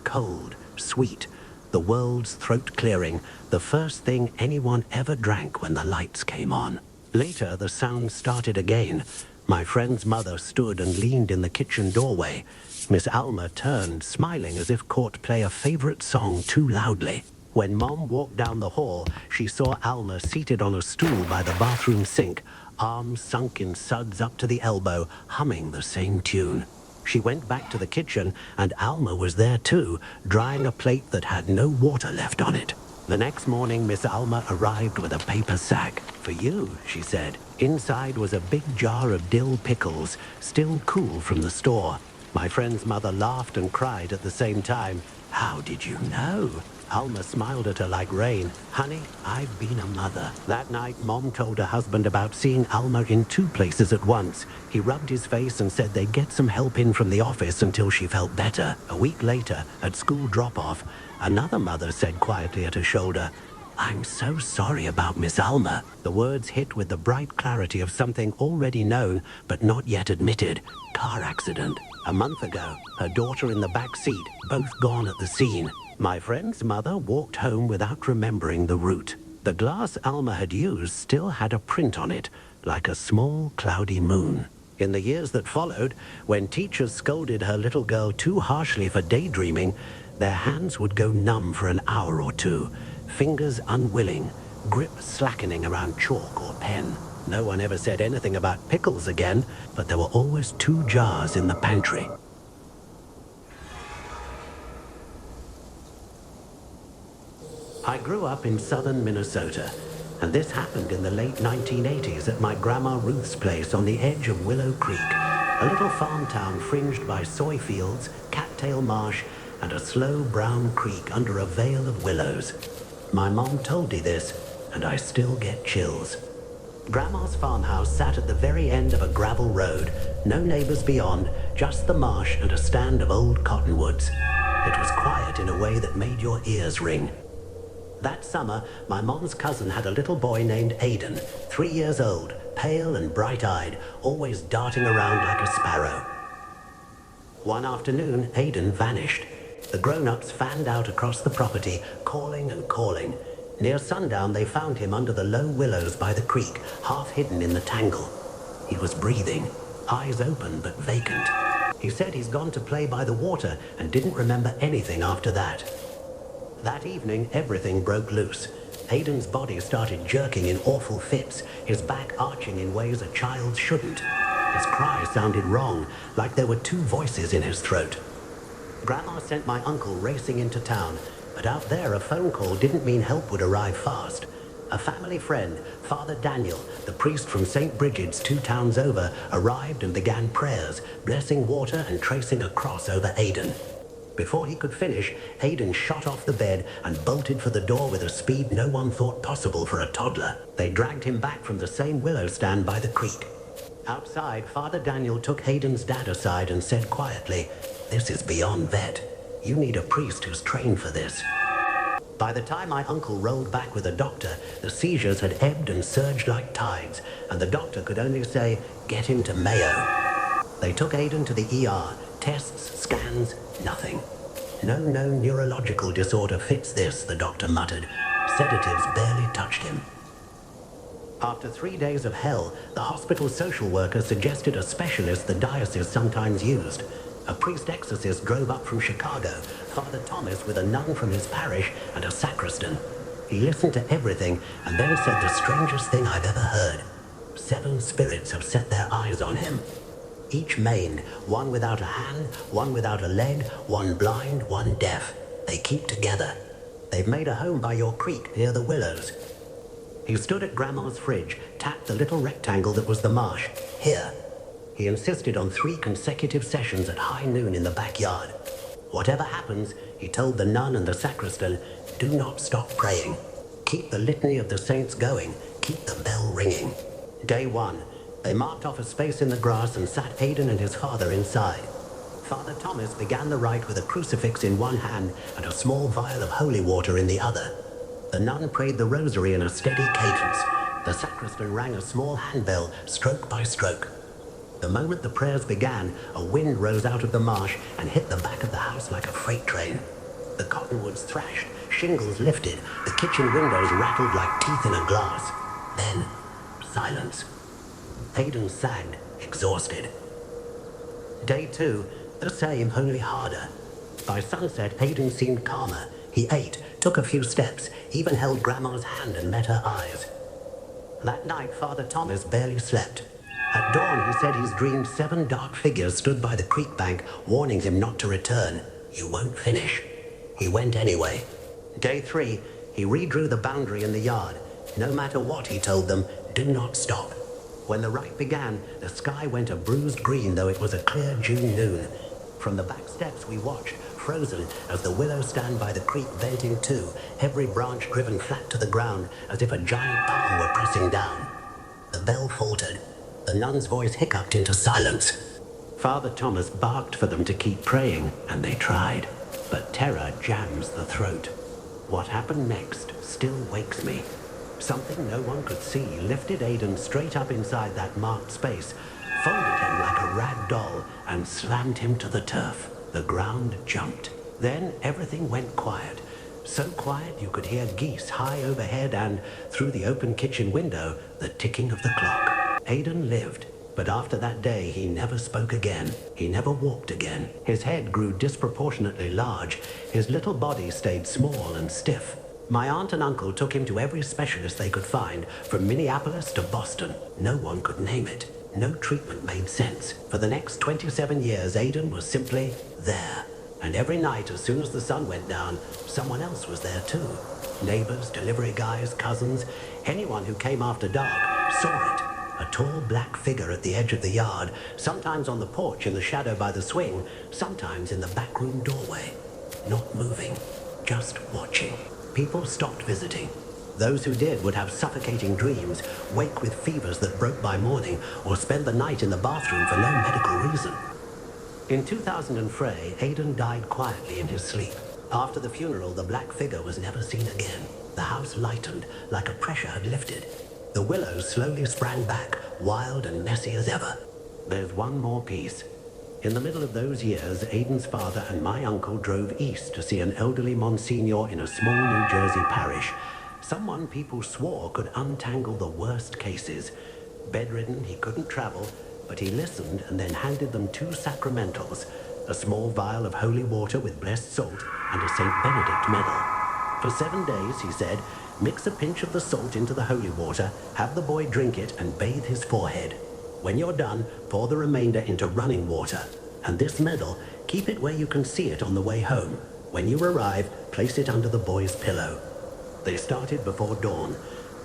Cold, sweet, the world's throat-clearing, the first thing anyone ever drank when the lights came on. Later, the sound started again. My friend's mother stood and leaned in the kitchen doorway. Miss Alma turned, smiling as if caught play a favorite song too loudly. When Mom walked down the hall, she saw Alma seated on a stool by the bathroom sink, arms sunk in suds up to the elbow, humming the same tune. She went back to the kitchen, and Alma was there too, drying a plate that had no water left on it. The next morning, Miss Alma arrived with a paper sack. "For you," she said. Inside was a big jar of dill pickles, still cool from the store. My friend's mother laughed and cried at the same time. "How did you know?" Alma smiled at her like rain. "Honey, I've been a mother." That night, Mom told her husband about seeing Alma in 2 places at once. He rubbed his face and said they'd get some help in from the office until she felt better. A week later, at school drop-off, another mother said quietly at her shoulder, "I'm so sorry about Miss Alma." The words hit with the bright clarity of something already known but not yet admitted. Car accident. A month ago, her daughter in the back seat, both gone at the scene. My friend's mother walked home without remembering the route. The glass Alma had used still had a print on it, like a small, cloudy moon. In the years that followed, when teachers scolded her little girl too harshly for daydreaming, their hands would go numb for an hour or two, fingers unwilling, grip slackening around chalk or pen. No one ever said anything about pickles again, but there were always 2 jars in the pantry. I grew up in southern Minnesota, and this happened in the late 1980s at my Grandma Ruth's place on the edge of Willow Creek, a little farm town fringed by soy fields, cattail marsh, and a slow brown creek under a veil of willows. My mom told me this, and I still get chills. Grandma's farmhouse sat at the very end of a gravel road, no neighbors beyond, just the marsh and a stand of old cottonwoods. It was quiet in a way that made your ears ring. That summer, my mom's cousin had a little boy named Aiden, 3 years old, pale and bright-eyed, always darting around like a sparrow. One afternoon, Aiden vanished. The grown-ups fanned out across the property, calling and calling. Near sundown, they found him under the low willows by the creek, half hidden in the tangle. He was breathing, eyes open but vacant. He said he's gone to play by the water and didn't remember anything after that. That evening, everything broke loose. Aiden's body started jerking in awful fits, his back arching in ways a child shouldn't. His cries sounded wrong, like there were 2 voices in his throat. Grandma sent my uncle racing into town, but out there a phone call didn't mean help would arrive fast. A family friend, Father Daniel, the priest from St. Bridget's 2 towns over, arrived and began prayers, blessing water and tracing a cross over Aiden. Before he could finish, Aiden shot off the bed and bolted for the door with a speed no one thought possible for a toddler. They dragged him back from the same willow stand by the creek. Outside, Father Daniel took Aiden's dad aside and said quietly, "This is beyond vet. You need a priest who's trained for this." By the time my uncle rolled back with a doctor, the seizures had ebbed and surged like tides, and the doctor could only say, "Get him to Mayo." They took Aiden to the ER. Tests, scans, nothing. "No known neurological disorder fits this," the doctor muttered. "Sedatives barely touched him." After 3 days of hell, the hospital social worker suggested a specialist the diocese sometimes used. A priest-exorcist drove up from Chicago, Father Thomas with a nun from his parish and a sacristan. He listened to everything and then said the strangest thing I've ever heard. 7 spirits have set their eyes on him. Each maimed, one without a hand, one without a leg, one blind, one deaf. They keep together. They've made a home by your creek near the willows. He stood at Grandma's fridge, tapped the little rectangle that was the marsh. Here. He insisted on 3 consecutive sessions at high noon in the backyard. Whatever happens, he told the nun and the sacristan, do not stop praying. Keep the litany of the saints going. Keep the bell ringing. Day 1. They marked off a space in the grass and sat Aiden and his father inside. Father Thomas began the rite with a crucifix in one hand and a small vial of holy water in the other. The nun prayed the rosary in a steady cadence. The sacristan rang a small handbell, stroke by stroke. The moment the prayers began, a wind rose out of the marsh and hit the back of the house like a freight train. The cottonwoods thrashed, shingles lifted, the kitchen windows rattled like teeth in a glass. Then, silence. Aiden sagged, exhausted. Day 2, the same, only harder. By sunset, Aiden seemed calmer. He ate, took a few steps, even held Grandma's hand and met her eyes. That night, Father Thomas barely slept. At dawn, he said he's dreamed 7 dark figures stood by the creek bank, warning him not to return. You won't finish. He went anyway. Day 3, he redrew the boundary in the yard. No matter what, he told them, do not stop. When the rite began, the sky went a bruised green, though it was a clear June noon. From the back steps we watched, frozen, as the willows stand by the creek bent in two, every branch driven flat to the ground, as if a giant palm were pressing down. The bell faltered. The nun's voice hiccuped into silence. Father Thomas barked for them to keep praying, and they tried. But terror jams the throat. What happened next still wakes me. Something no one could see lifted Aiden straight up inside that marked space, folded him like a rag doll, and slammed him to the turf. The ground jumped. Then everything went quiet. So quiet you could hear geese high overhead and, through the open kitchen window, the ticking of the clock. Aiden lived, but after that day he never spoke again. He never walked again. His head grew disproportionately large. His little body stayed small and stiff. My aunt and uncle took him to every specialist they could find, from Minneapolis to Boston. No one could name it. No treatment made sense. For the next 27 years, Aiden was simply there. And every night, as soon as the sun went down, someone else was there too. Neighbors, delivery guys, cousins, anyone who came after dark saw it. A tall black figure at the edge of the yard, sometimes on the porch in the shadow by the swing, sometimes in the back room doorway. Not moving, just watching. People stopped visiting. Those who did would have suffocating dreams, wake with fevers that broke by morning, or spend the night in the bathroom for no medical reason. In 2003, Aiden died quietly in his sleep. After the funeral, the black figure was never seen again. The house lightened, like a pressure had lifted. The willows slowly sprang back, wild and messy as ever. There's one more piece. In the middle of those years, Aiden's father and my uncle drove east to see an elderly Monsignor in a small New Jersey parish. Someone people swore could untangle the worst cases. Bedridden, he couldn't travel, but he listened and then handed them 2 sacramentals, a small vial of holy water with blessed salt and a St. Benedict medal. For 7 days, he said, mix a pinch of the salt into the holy water, have the boy drink it and bathe his forehead. When you're done, pour the remainder into running water. And this medal, keep it where you can see it on the way home. When you arrive, place it under the boy's pillow. They started before dawn.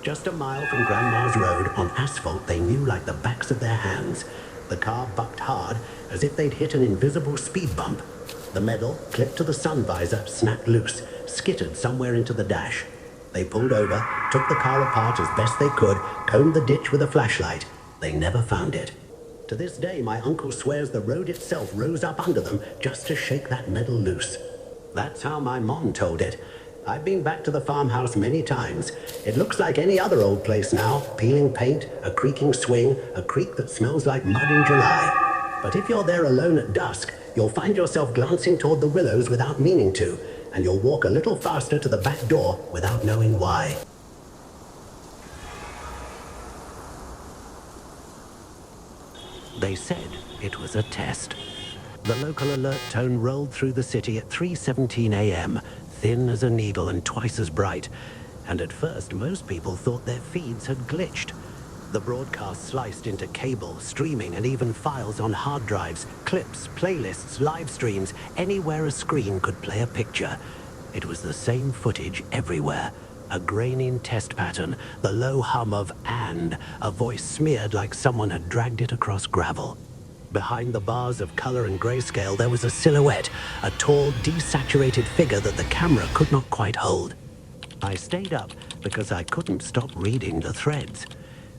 Just a mile from Grandma's road, on asphalt they knew like the backs of their hands. The car bucked hard, as if they'd hit an invisible speed bump. The medal, clipped to the sun visor, snapped loose, skittered somewhere into the dash. They pulled over, took the car apart as best they could, combed the ditch with a flashlight. They never found it. To this day, my uncle swears the road itself rose up under them just to shake that medal loose. That's how my mom told it. I've been back to the farmhouse many times. It looks like any other old place now. Peeling paint, a creaking swing, a creek that smells like mud in July. But if you're there alone at dusk, you'll find yourself glancing toward the willows without meaning to, and you'll walk a little faster to the back door without knowing why. They said it was a test. The local alert tone rolled through the city at 3:17 a.m., thin as a needle and twice as bright. And at first, most people thought their feeds had glitched. The broadcast sliced into cable, streaming, and even files on hard drives, clips, playlists, live streams, anywhere a screen could play a picture. It was the same footage everywhere. A grainy test pattern, the low hum of "and," a voice smeared like someone had dragged it across gravel. Behind the bars of color and grayscale, there was a silhouette, a tall, desaturated figure that the camera could not quite hold. I stayed up because I couldn't stop reading the threads.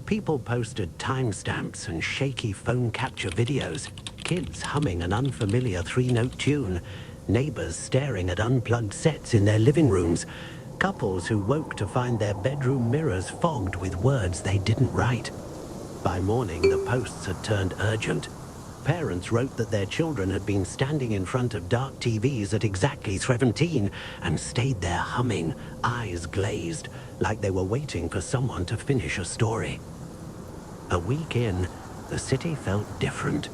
People posted timestamps and shaky phone capture videos, kids humming an unfamiliar three-note tune, neighbors staring at unplugged sets in their living rooms, couples who woke to find their bedroom mirrors fogged with words they didn't write. By morning, the posts had turned urgent. Parents wrote that their children had been standing in front of dark TVs at exactly 17 and stayed there humming, eyes glazed, like they were waiting for someone to finish a story. A week in, the city felt different.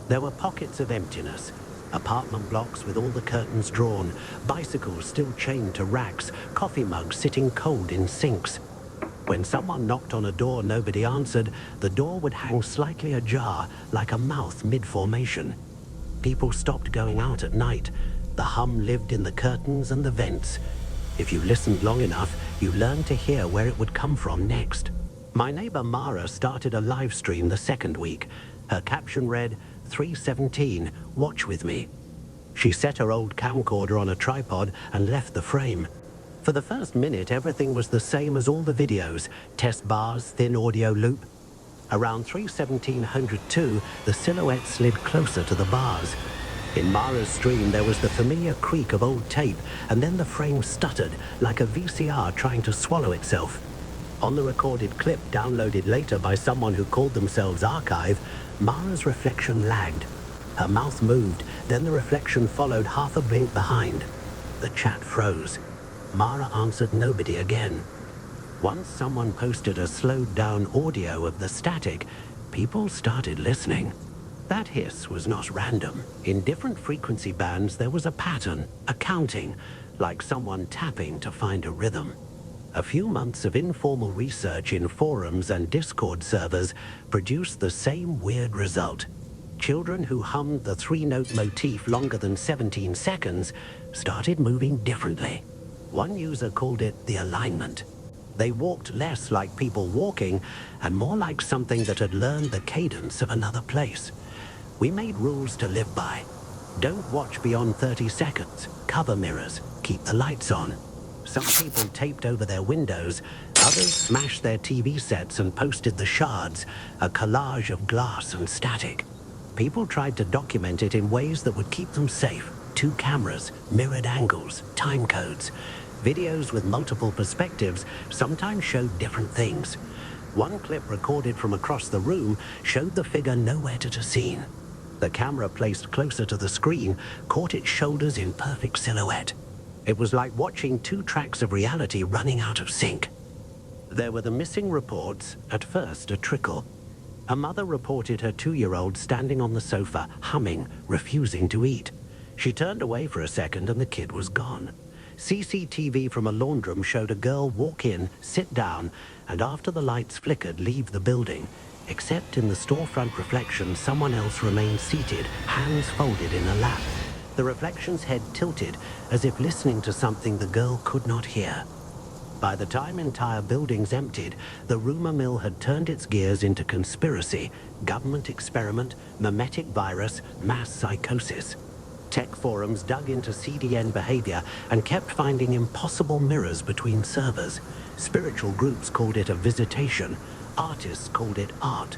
There were pockets of emptiness, apartment blocks with all the curtains drawn, bicycles still chained to racks, coffee mugs sitting cold in sinks. When someone knocked on a door nobody answered, the door would hang slightly ajar, like a mouth mid-formation. People stopped going out at night. The hum lived in the curtains and the vents. If you listened long enough, you learned to hear where it would come from next. My neighbor Mara started a live stream the second week. Her caption read, 3:17, watch with me. She set her old camcorder on a tripod and left the frame. For the first minute, everything was the same as all the videos, test bars, thin audio loop. Around 3:17:02, the silhouette slid closer to the bars. In Mara's stream, there was the familiar creak of old tape, and then the frame stuttered, like a VCR trying to swallow itself. On the recorded clip, downloaded later by someone who called themselves Archive, Mara's reflection lagged. Her mouth moved, then the reflection followed half a blink behind. The chat froze. Mara answered nobody again. Once someone posted a slowed-down audio of the static, people started listening. That hiss was not random. In different frequency bands, there was a pattern, a counting, like someone tapping to find a rhythm. A few months of informal research in forums and Discord servers produced the same weird result. Children who hummed the three-note motif longer than 17 seconds started moving differently. One user called it the alignment. They walked less like people walking and more like something that had learned the cadence of another place. We made rules to live by. Don't watch beyond 30 seconds. Cover mirrors. Keep the lights on. Some people taped over their windows. Others smashed their TV sets and posted the shards, a collage of glass and static. People tried to document it in ways that would keep them safe. 2 cameras, mirrored angles, time codes. Videos with multiple perspectives sometimes showed different things. One clip recorded from across the room showed the figure nowhere to be seen. The camera placed closer to the screen caught its shoulders in perfect silhouette. It was like watching 2 tracks of reality running out of sync. There were the missing reports, at first a trickle. A mother reported her 2-year-old standing on the sofa, humming, refusing to eat. She turned away for a second and the kid was gone. CCTV from a laundroom showed a girl walk in, sit down, and after the lights flickered, leave the building. Except in the storefront reflection, someone else remained seated, hands folded in a lap. The reflection's head tilted, as if listening to something the girl could not hear. By the time entire buildings emptied, the rumor mill had turned its gears into conspiracy, government experiment, mimetic virus, mass psychosis. Tech forums dug into CDN behavior and kept finding impossible mirrors between servers. Spiritual groups called it a visitation. Artists called it art.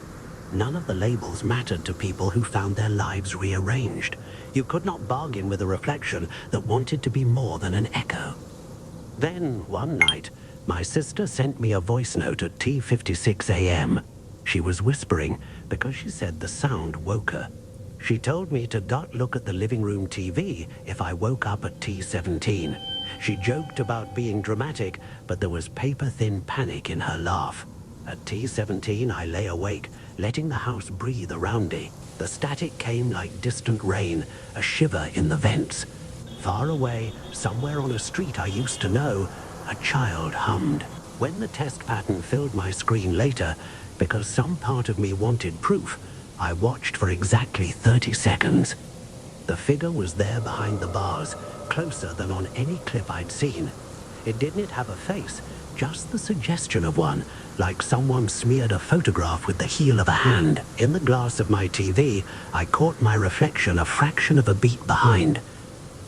None of the labels mattered to people who found their lives rearranged. You could not bargain with a reflection that wanted to be more than an echo. Then, one night, my sister sent me a voice note at T:56 a.m. She was whispering because she said the sound woke her. She told me to not look at the living room TV if I woke up at T:17. She joked about being dramatic, but there was paper-thin panic in her laugh. At T:17, I lay awake, letting the house breathe around me. The static came like distant rain, a shiver in the vents. Far away, somewhere on a street I used to know, a child hummed. When the test pattern filled my screen later, because some part of me wanted proof, I watched for exactly 30 seconds. The figure was there behind the bars, closer than on any clip I'd seen. It didn't have a face, just the suggestion of one, like someone smeared a photograph with the heel of a hand. In the glass of my TV, I caught my reflection a fraction of a beat behind.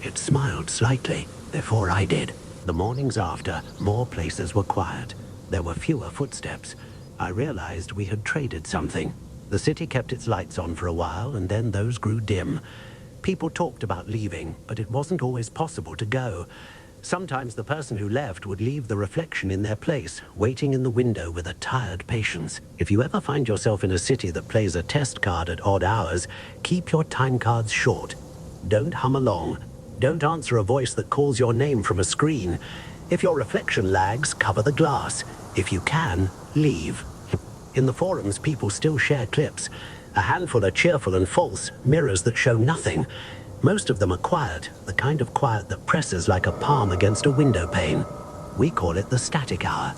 It smiled slightly before I did. The mornings after, more places were quiet. There were fewer footsteps. I realized we had traded something. The city kept its lights on for a while, and then those grew dim. People talked about leaving, but it wasn't always possible to go. Sometimes the person who left would leave the reflection in their place, waiting in the window with a tired patience. If you ever find yourself in a city that plays a test card at odd hours, keep your time cards short. Don't hum along. Don't answer a voice that calls your name from a screen. If your reflection lags, cover the glass. If you can, leave. In the forums, people still share clips. A handful are cheerful and false, mirrors that show nothing. Most of them are quiet, the kind of quiet that presses like a palm against a window pane. We call it the static hour.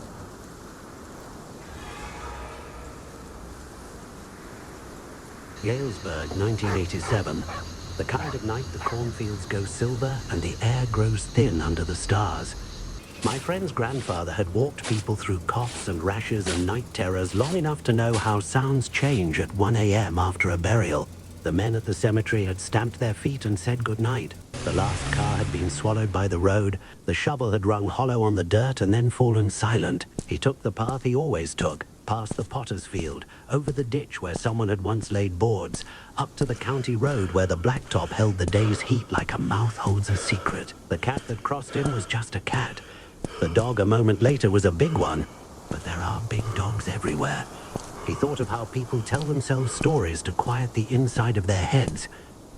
Galesburg, 1987. The kind of night the cornfields go silver and the air grows thin under the stars. My friend's grandfather had walked people through coughs and rashes and night terrors long enough to know how sounds change at 1 a.m. after a burial. The men at the cemetery had stamped their feet and said goodnight. The last car had been swallowed by the road. The shovel had rung hollow on the dirt and then fallen silent. He took the path he always took, past the potter's field, over the ditch where someone had once laid boards, up to the county road where the blacktop held the day's heat like a mouth holds a secret. The cat that crossed him was just a cat. The dog a moment later was a big one, but there are big dogs everywhere. He thought of how people tell themselves stories to quiet the inside of their heads,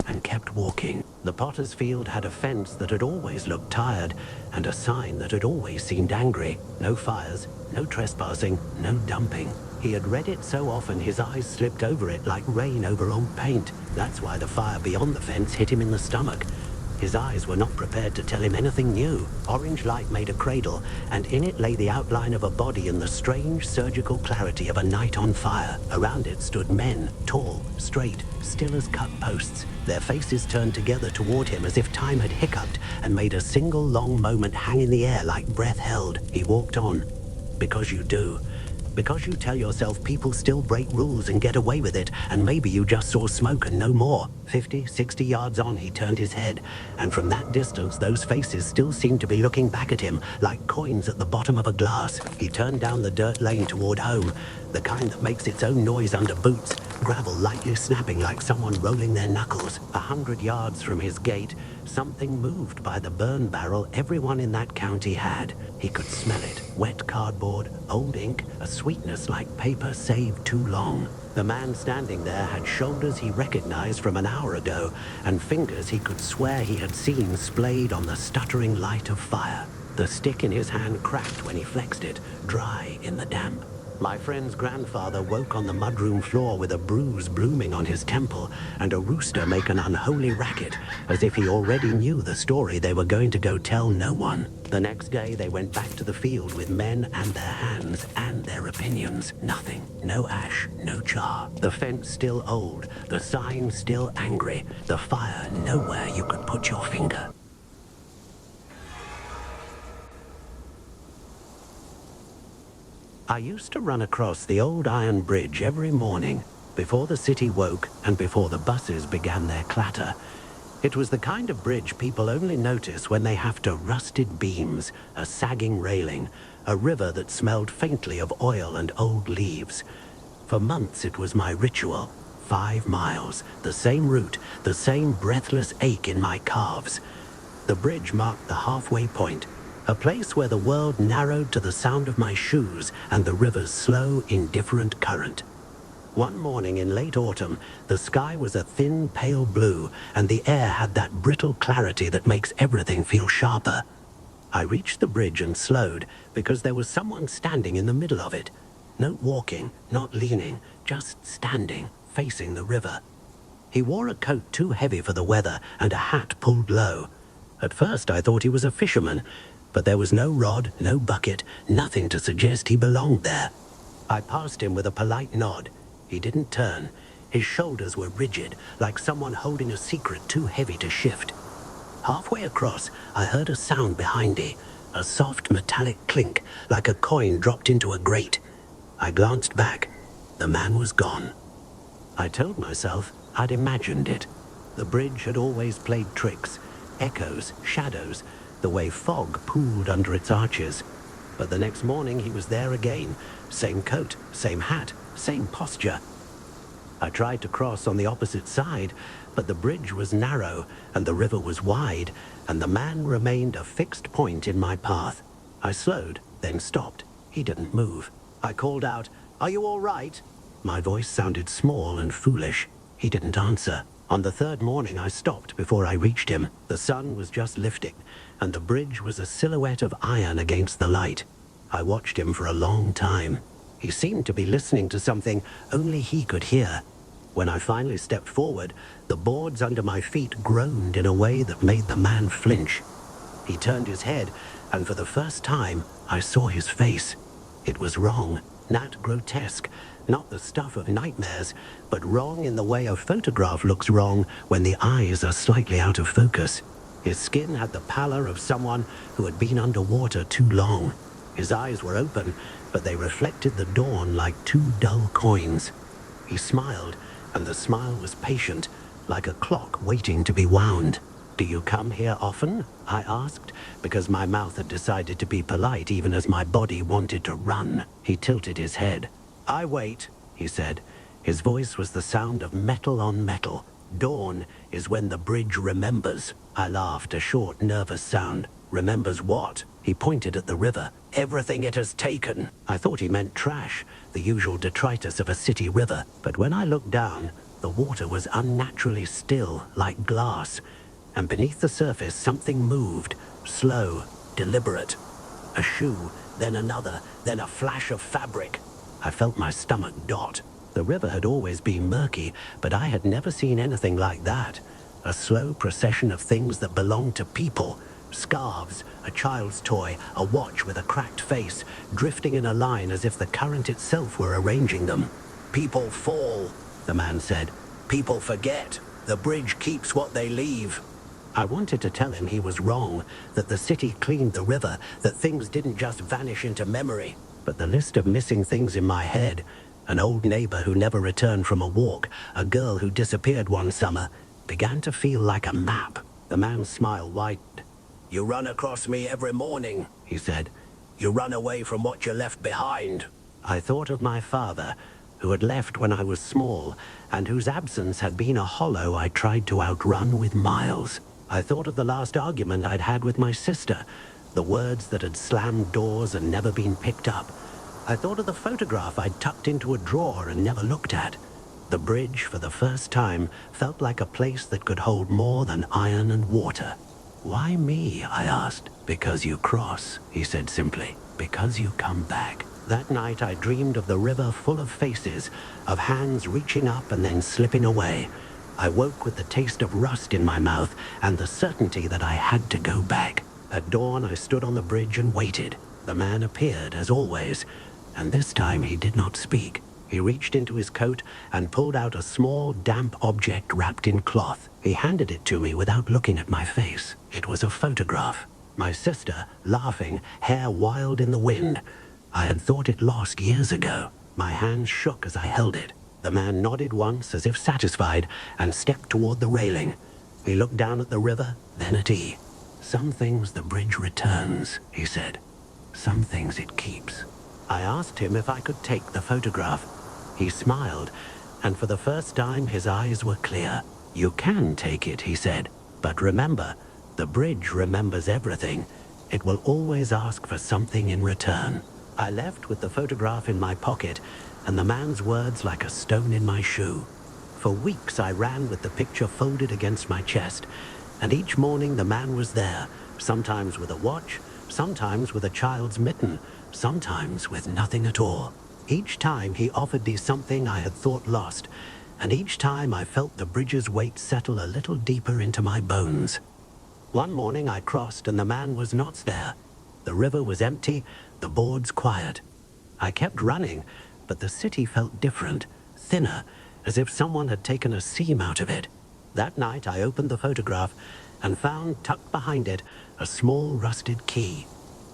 and kept walking. The potter's field had a fence that had always looked tired, and a sign that had always seemed angry. No fires, no trespassing, no dumping. He had read it so often his eyes slipped over it like rain over old paint. That's why the fire beyond the fence hit him in the stomach. His eyes were not prepared to tell him anything new. Orange light made a cradle, and in it lay the outline of a body in the strange surgical clarity of a night on fire. Around it stood men, tall, straight, still as cut posts, their faces turned together toward him as if time had hiccuped and made a single long moment hang in the air like breath held. He walked on. Because you do. Because you tell yourself people still break rules and get away with it, and maybe you just saw smoke and no more. 50, 60 yards on, he turned his head, and from that distance, those faces still seemed to be looking back at him, like coins at the bottom of a glass. He turned down the dirt lane toward home, the kind that makes its own noise under boots, gravel lightly snapping like someone rolling their knuckles. 100 yards from his gate, something moved by the burn barrel everyone in that county had. He could smell it. Wet cardboard, old ink, a sweetness like paper saved too long. The man standing there had shoulders he recognized from an hour ago, and fingers he could swear he had seen splayed on the stuttering light of fire. The stick in his hand cracked when he flexed it, dry in the damp. My friend's grandfather woke on the mudroom floor with a bruise blooming on his temple and a rooster make an unholy racket, as if he already knew the story they were going to go tell no one. The next day they went back to the field with men and their hands and their opinions. Nothing. No ash, no char. The fence still old, the sign still angry, the fire nowhere you could put your finger. I used to run across the old iron bridge every morning, before the city woke and before the buses began their clatter. It was the kind of bridge people only notice when they have to rusted beams, a sagging railing, a river that smelled faintly of oil and old leaves. For months it was my ritual. 5 miles, the same route, the same breathless ache in my calves. The bridge marked the halfway point, a place where the world narrowed to the sound of my shoes and the river's slow, indifferent current. One morning in late autumn, the sky was a thin, pale blue, and the air had that brittle clarity that makes everything feel sharper. I reached the bridge and slowed, because there was someone standing in the middle of it. No walking, not leaning, just standing, facing the river. He wore a coat too heavy for the weather and a hat pulled low. At first I thought he was a fisherman, but there was no rod, no bucket, nothing to suggest he belonged there. I passed him with a polite nod. He didn't turn. His shoulders were rigid, like someone holding a secret too heavy to shift. Halfway across, I heard a sound behind me, a soft metallic clink, like a coin dropped into a grate. I glanced back. The man was gone. I told myself I'd imagined it. The bridge had always played tricks, echoes, shadows, the way fog pooled under its arches. But the next morning he was there again, same coat, same hat, same posture. I tried to cross on the opposite side, but the bridge was narrow and the river was wide, and the man remained a fixed point in my path. I slowed, then stopped. He didn't move. I called out, "Are you all right?" My voice sounded small and foolish. He didn't answer. On the third morning I stopped before I reached him. The sun was just lifting, and the bridge was a silhouette of iron against the light. I watched him for a long time. He seemed to be listening to something only he could hear. When I finally stepped forward, the boards under my feet groaned in a way that made the man flinch. He turned his head, and for the first time, I saw his face. It was wrong, not grotesque, not the stuff of nightmares, but wrong in the way a photograph looks wrong when the eyes are slightly out of focus. His skin had the pallor of someone who had been underwater too long. His eyes were open, but they reflected the dawn like two dull coins. He smiled, and the smile was patient, like a clock waiting to be wound. "Do you come here often?" I asked, because my mouth had decided to be polite even as my body wanted to run. He tilted his head. "I wait," he said. His voice was the sound of metal on metal. "Dawn is when the bridge remembers." I laughed, a short, nervous sound. "Remembers what?" He pointed at the river. "Everything it has taken." I thought he meant trash, the usual detritus of a city river. But when I looked down, the water was unnaturally still, like glass. And beneath the surface, something moved, slow, deliberate. A shoe, then another, then a flash of fabric. I felt my stomach dot. The river had always been murky, but I had never seen anything like that. A slow procession of things that belonged to people. Scarves, a child's toy, a watch with a cracked face, drifting in a line as if the current itself were arranging them. "People fall," the man said. "People forget. The bridge keeps what they leave." I wanted to tell him he was wrong, that the city cleaned the river, that things didn't just vanish into memory. But the list of missing things in my head, an old neighbor who never returned from a walk, a girl who disappeared one summer, began to feel like a map. The man's smile widened. "You run across me every morning," he said. "You run away from what you left behind." I thought of my father, who had left when I was small, and whose absence had been a hollow I tried to outrun with miles. I thought of the last argument I'd had with my sister, the words that had slammed doors and never been picked up. I thought of the photograph I'd tucked into a drawer and never looked at. The bridge, for the first time, felt like a place that could hold more than iron and water. "Why me?" I asked. "Because you cross," he said simply. "Because you come back." That night I dreamed of the river full of faces, of hands reaching up and then slipping away. I woke with the taste of rust in my mouth and the certainty that I had to go back. At dawn I stood on the bridge and waited. The man appeared, as always, and this time he did not speak. He reached into his coat and pulled out a small, damp object wrapped in cloth. He handed it to me without looking at my face. It was a photograph. My sister, laughing, hair wild in the wind. I had thought it lost years ago. My hands shook as I held it. The man nodded once, as if satisfied, and stepped toward the railing. He looked down at the river, then at E. "Some things the bridge returns," he said. "Some things it keeps." I asked him if I could take the photograph. He smiled, and for the first time his eyes were clear. "You can take it," he said. "But remember, the bridge remembers everything. It will always ask for something in return." I left with the photograph in my pocket, and the man's words like a stone in my shoe. For weeks I ran with the picture folded against my chest, and each morning the man was there, sometimes with a watch, sometimes with a child's mitten, sometimes with nothing at all. Each time he offered me something I had thought lost, and each time I felt the bridge's weight settle a little deeper into my bones. One morning I crossed and the man was not there. The river was empty, the boards quiet. I kept running, but the city felt different, thinner, as if someone had taken a seam out of it. That night I opened the photograph and found tucked behind it a small rusted key.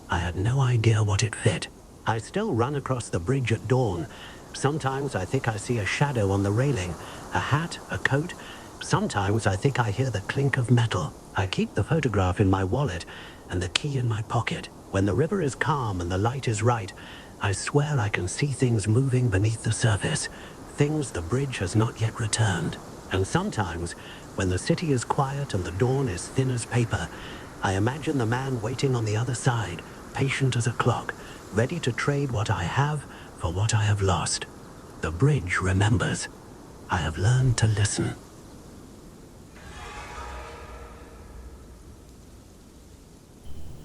I had no idea what it fit. I still run across the bridge at dawn. Sometimes I think I see a shadow on the railing, a hat, a coat. Sometimes I think I hear the clink of metal. I keep the photograph in my wallet and the key in my pocket. When the river is calm and the light is right, I swear I can see things moving beneath the surface, things the bridge has not yet returned. And sometimes, when the city is quiet and the dawn is thin as paper, I imagine the man waiting on the other side, patient as a clock, ready to trade what I have for what I have lost. The bridge remembers. I have learned to listen.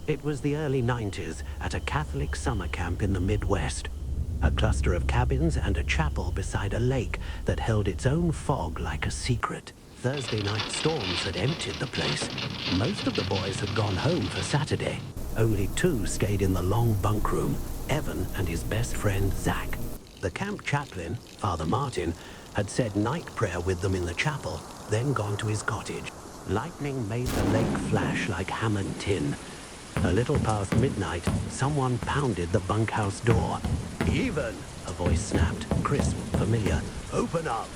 It was the early 90s at a Catholic summer camp in the Midwest. A cluster of cabins and a chapel beside a lake that held its own fog like a secret. Thursday night storms had emptied the place. Most of the boys had gone home for Saturday. Only 2 stayed in the long bunk room, Evan and his best friend Zach. The camp chaplain, Father Martin, had said night prayer with them in the chapel, then gone to his cottage. Lightning made the lake flash like hammered tin. A little past midnight, someone pounded the bunkhouse door. "Even!" a voice snapped, crisp, familiar. "Open up!"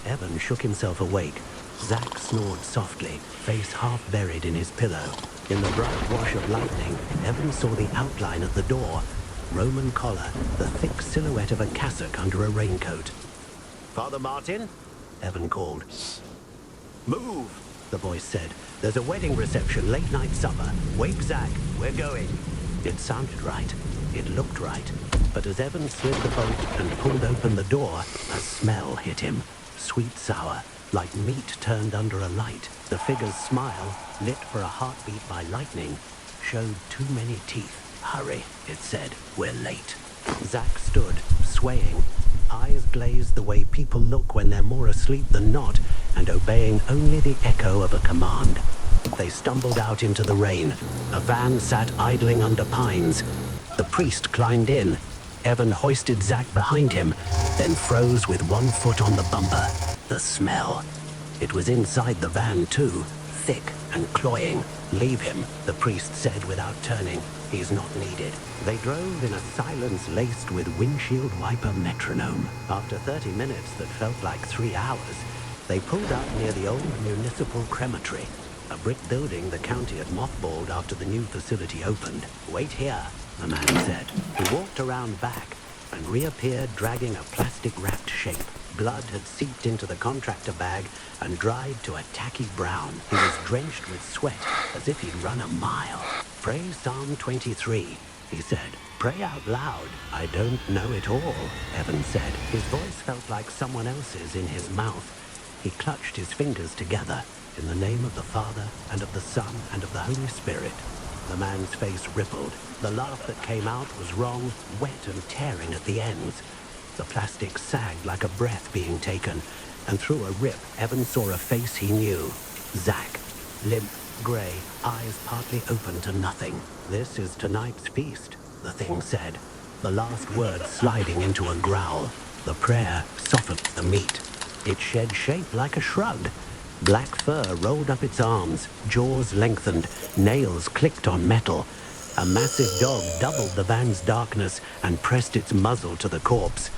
Evan shook himself awake. Zach snored softly, face half buried in his pillow. In the bright wash of lightning, Evan saw the outline of the door. Roman collar, the thick silhouette of a cassock under a raincoat. "Father Martin?" Evan called. "Move!" the voice said. "There's a wedding reception, late night supper. Wake Zach, we're going." It sounded right. It looked right. But as Evan slid the bolt and pulled open the door, a smell hit him. Sweet sour, like meat turned under a light. The figure's smile, lit for a heartbeat by lightning, showed too many teeth. "Hurry," it said. "We're late." Zach stood, swaying, eyes glazed the way people look when they're more asleep than not, and obeying only the echo of a command. They stumbled out into the rain. A van sat idling under pines. The priest climbed in. Evan hoisted Zach behind him, then froze with one foot on the bumper. The smell. It was inside the van too, thick and cloying. "Leave him," the priest said without turning. "He's not needed." They drove in a silence laced with windshield wiper metronome. After 30 minutes that felt like 3 hours, they pulled up near the old municipal crematory, a brick building the county had mothballed after the new facility opened. "Wait here," the man said. He walked around back and reappeared dragging a plastic-wrapped shape. Blood had seeped into the contractor bag and dried to a tacky brown. He was drenched with sweat, as if he'd run a mile. "Pray Psalm 23, he said. "Pray out loud." "I don't know it all," Evan said. His voice felt like someone else's in his mouth. He clutched his fingers together. "In the name of the Father, and of the Son, and of the Holy Spirit." The man's face rippled. The laugh that came out was wrong, wet and tearing at the ends. The plastic sagged like a breath being taken, and through a rip, Evan saw a face he knew. Zach. Limp, grey, eyes partly open to nothing. "This is tonight's feast," the thing said, the last word sliding into a growl. The prayer softened the meat. It shed shape like a shrug. Black fur rolled up its arms, jaws lengthened, nails clicked on metal. A massive dog doubled the van's darkness and pressed its muzzle to the corpse.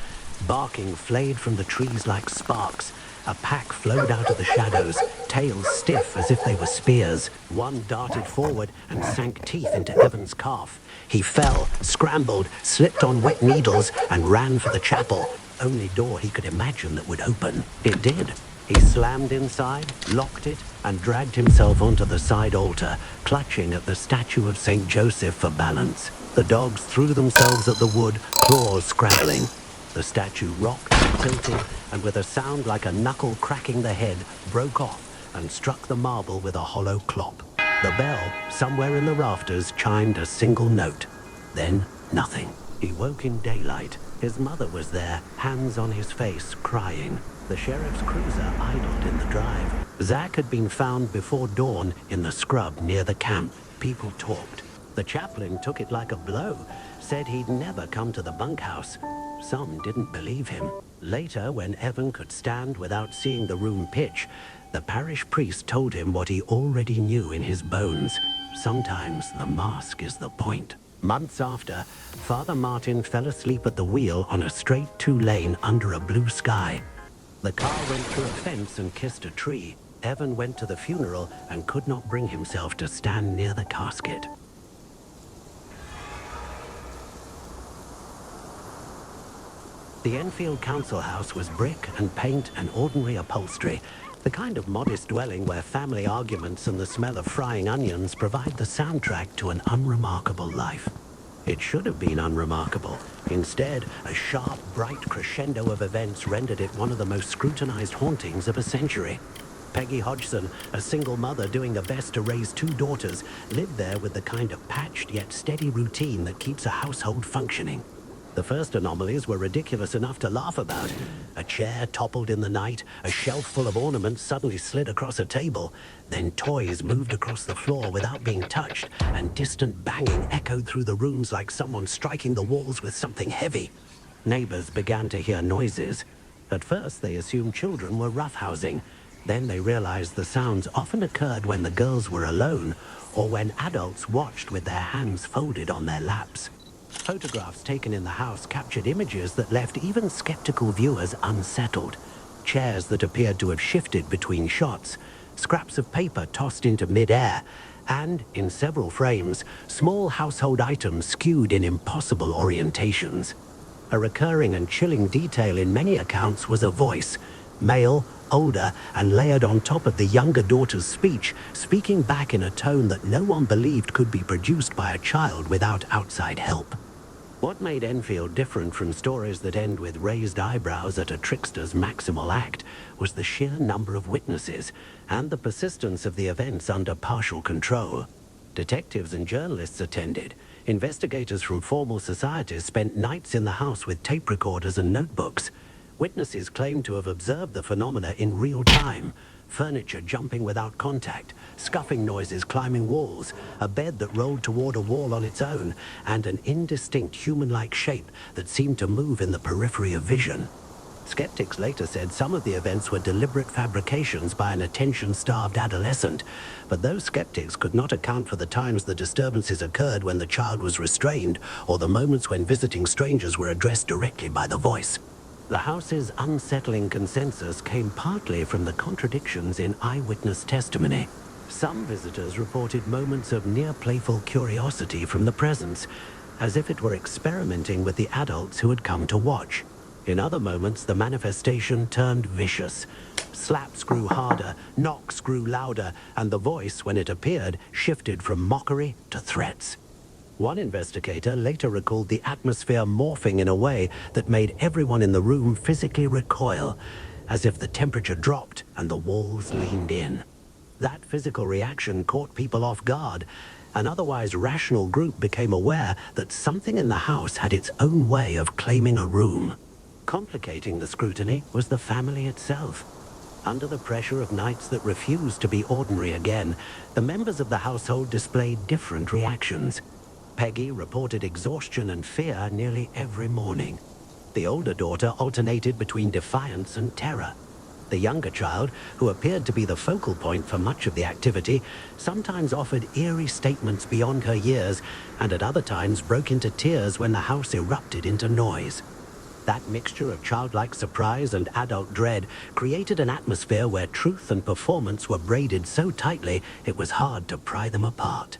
Barking flayed from the trees like sparks. A pack flowed out of the shadows, tails stiff as if they were spears. One darted forward and sank teeth into Evan's calf. He fell, scrambled, slipped on wet needles, and ran for the chapel. Only door he could imagine that would open. It did. He slammed inside, locked it, and dragged himself onto the side altar, clutching at the statue of St. Joseph for balance. The dogs threw themselves at the wood, claws scrabbling. The statue rocked, tilted, and with a sound like a knuckle cracking the head, broke off and struck the marble with a hollow clop. The bell, somewhere in the rafters, chimed a single note. Then, nothing. He woke in daylight. His mother was there, hands on his face, crying. The sheriff's cruiser idled in the drive. Zach had been found before dawn in the scrub near the camp. People talked. The chaplain took it like a blow, said he'd never come to the bunkhouse. Some didn't believe him. Later, when Evan could stand without seeing the room pitch, the parish priest told him what he already knew in his bones. Sometimes the mask is the point. Months after, Father Martin fell asleep at the wheel on a straight two-lane under a blue sky. The car went through a fence and kissed a tree. Evan went to the funeral and could not bring himself to stand near the casket. The Enfield council house was brick and paint and ordinary upholstery, the kind of modest dwelling where family arguments and the smell of frying onions provide the soundtrack to an unremarkable life. It should have been unremarkable. Instead, a sharp, bright crescendo of events rendered it one of the most scrutinized hauntings of a century. Peggy Hodgson, a single mother doing her best to raise two daughters, lived there with the kind of patched yet steady routine that keeps a household functioning. The first anomalies were ridiculous enough to laugh about. A chair toppled in the night, a shelf full of ornaments suddenly slid across a table, then toys moved across the floor without being touched, and distant banging echoed through the rooms like someone striking the walls with something heavy. Neighbors began to hear noises. At first, they assumed children were roughhousing. Then they realized the sounds often occurred when the girls were alone, or when adults watched with their hands folded on their laps. Photographs taken in the house captured images that left even skeptical viewers unsettled. Chairs that appeared to have shifted between shots, scraps of paper tossed into mid-air, and, in several frames, small household items skewed in impossible orientations. A recurring and chilling detail in many accounts was a voice, male, older, and layered on top of the younger daughter's speech, speaking back in a tone that no one believed could be produced by a child without outside help. What made Enfield different from stories that end with raised eyebrows at a trickster's maximal act was the sheer number of witnesses and the persistence of the events under partial control. Detectives and journalists attended. Investigators from formal societies spent nights in the house with tape recorders and notebooks. Witnesses claimed to have observed the phenomena in real time. Furniture jumping without contact, scuffing noises climbing walls, a bed that rolled toward a wall on its own, and an indistinct human-like shape that seemed to move in the periphery of vision. Skeptics later said some of the events were deliberate fabrications by an attention-starved adolescent, but those skeptics could not account for the times the disturbances occurred when the child was restrained, or the moments when visiting strangers were addressed directly by the voice. The house's unsettling consensus came partly from the contradictions in eyewitness testimony. Some visitors reported moments of near-playful curiosity from the presence, as if it were experimenting with the adults who had come to watch. In other moments, the manifestation turned vicious. Slaps grew harder, knocks grew louder, and the voice, when it appeared, shifted from mockery to threats. One investigator later recalled the atmosphere morphing in a way that made everyone in the room physically recoil, as if the temperature dropped and the walls leaned in. That physical reaction caught people off guard. An otherwise rational group became aware that something in the house had its own way of claiming a room. Complicating the scrutiny was the family itself. Under the pressure of nights that refused to be ordinary again, the members of the household displayed different reactions. Peggy reported exhaustion and fear nearly every morning. The older daughter alternated between defiance and terror. The younger child, who appeared to be the focal point for much of the activity, sometimes offered eerie statements beyond her years, and at other times broke into tears when the house erupted into noise. That mixture of childlike surprise and adult dread created an atmosphere where truth and performance were braided so tightly it was hard to pry them apart.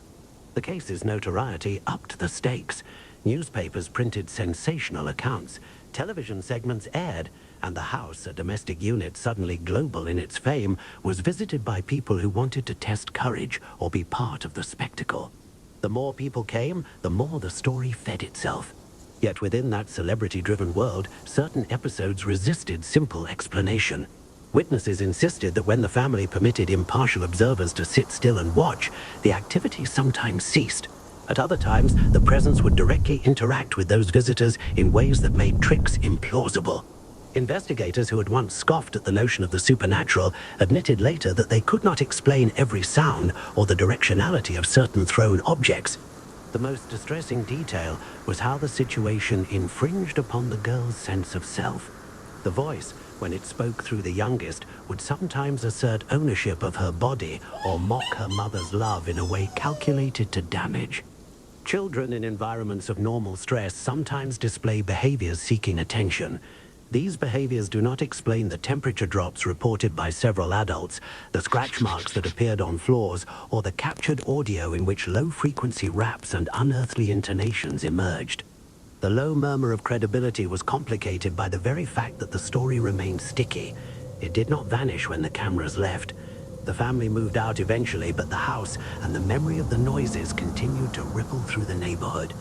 The case's notoriety upped the stakes. Newspapers printed sensational accounts. Television segments aired, and the house, a domestic unit suddenly global in its fame, was visited by people who wanted to test courage or be part of the spectacle. The more people came, the more the story fed itself. Yet within that celebrity-driven world, certain episodes resisted simple explanation. Witnesses insisted that when the family permitted impartial observers to sit still and watch, the activity sometimes ceased. At other times, the presence would directly interact with those visitors in ways that made tricks implausible. Investigators who had once scoffed at the notion of the supernatural admitted later that they could not explain every sound or the directionality of certain thrown objects. The most distressing detail was how the situation infringed upon the girl's sense of self. The voice, when it spoke through the youngest, would sometimes assert ownership of her body or mock her mother's love in a way calculated to damage. Children in environments of normal stress sometimes display behaviors seeking attention. These behaviors do not explain the temperature drops reported by several adults, the scratch marks that appeared on floors, or the captured audio in which low-frequency raps and unearthly intonations emerged. The low murmur of credibility was complicated by the very fact that the story remained sticky. It did not vanish when the cameras left. The family moved out eventually, but the house and the memory of the noises continued to ripple through the neighborhood.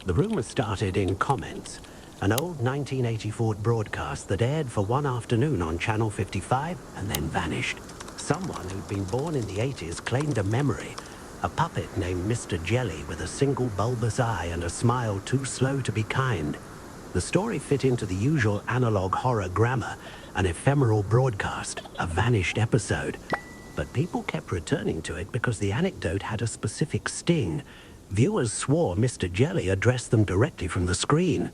The rumor started in comments, an old 1984 broadcast that aired for one afternoon on Channel 55 and then vanished. Someone who'd been born in the 80s claimed a memory, a puppet named Mr. Jelly with a single bulbous eye and a smile too slow to be kind. The story fit into the usual analog horror grammar, an ephemeral broadcast, a vanished episode. But people kept returning to it because the anecdote had a specific sting. Viewers swore Mr. Jelly addressed them directly from the screen.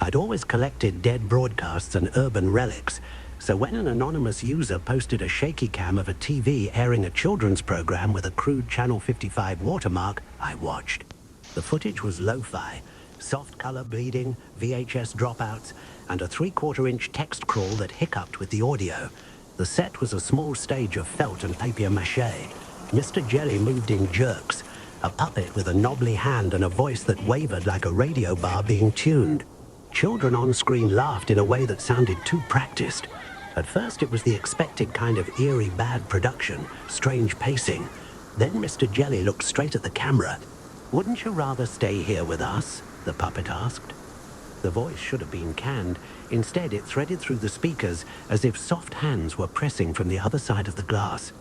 I'd always collected dead broadcasts and urban relics, so when an anonymous user posted a shaky cam of a TV airing a children's program with a crude Channel 55 watermark, I watched. The footage was lo-fi, soft color bleeding, VHS dropouts, and a 3/4-inch text crawl that hiccuped with the audio. The set was a small stage of felt and papier-mâché. Mr. Jelly moved in jerks, a puppet with a knobbly hand and a voice that wavered like a radio bar being tuned. Children on screen laughed in a way that sounded too practiced. At first it was the expected kind of eerie bad production, strange pacing. Then Mr. Jelly looked straight at the camera. "Wouldn't you rather stay here with us?" the puppet asked. The voice should have been canned. Instead, it threaded through the speakers as if soft hands were pressing from the other side of the glass.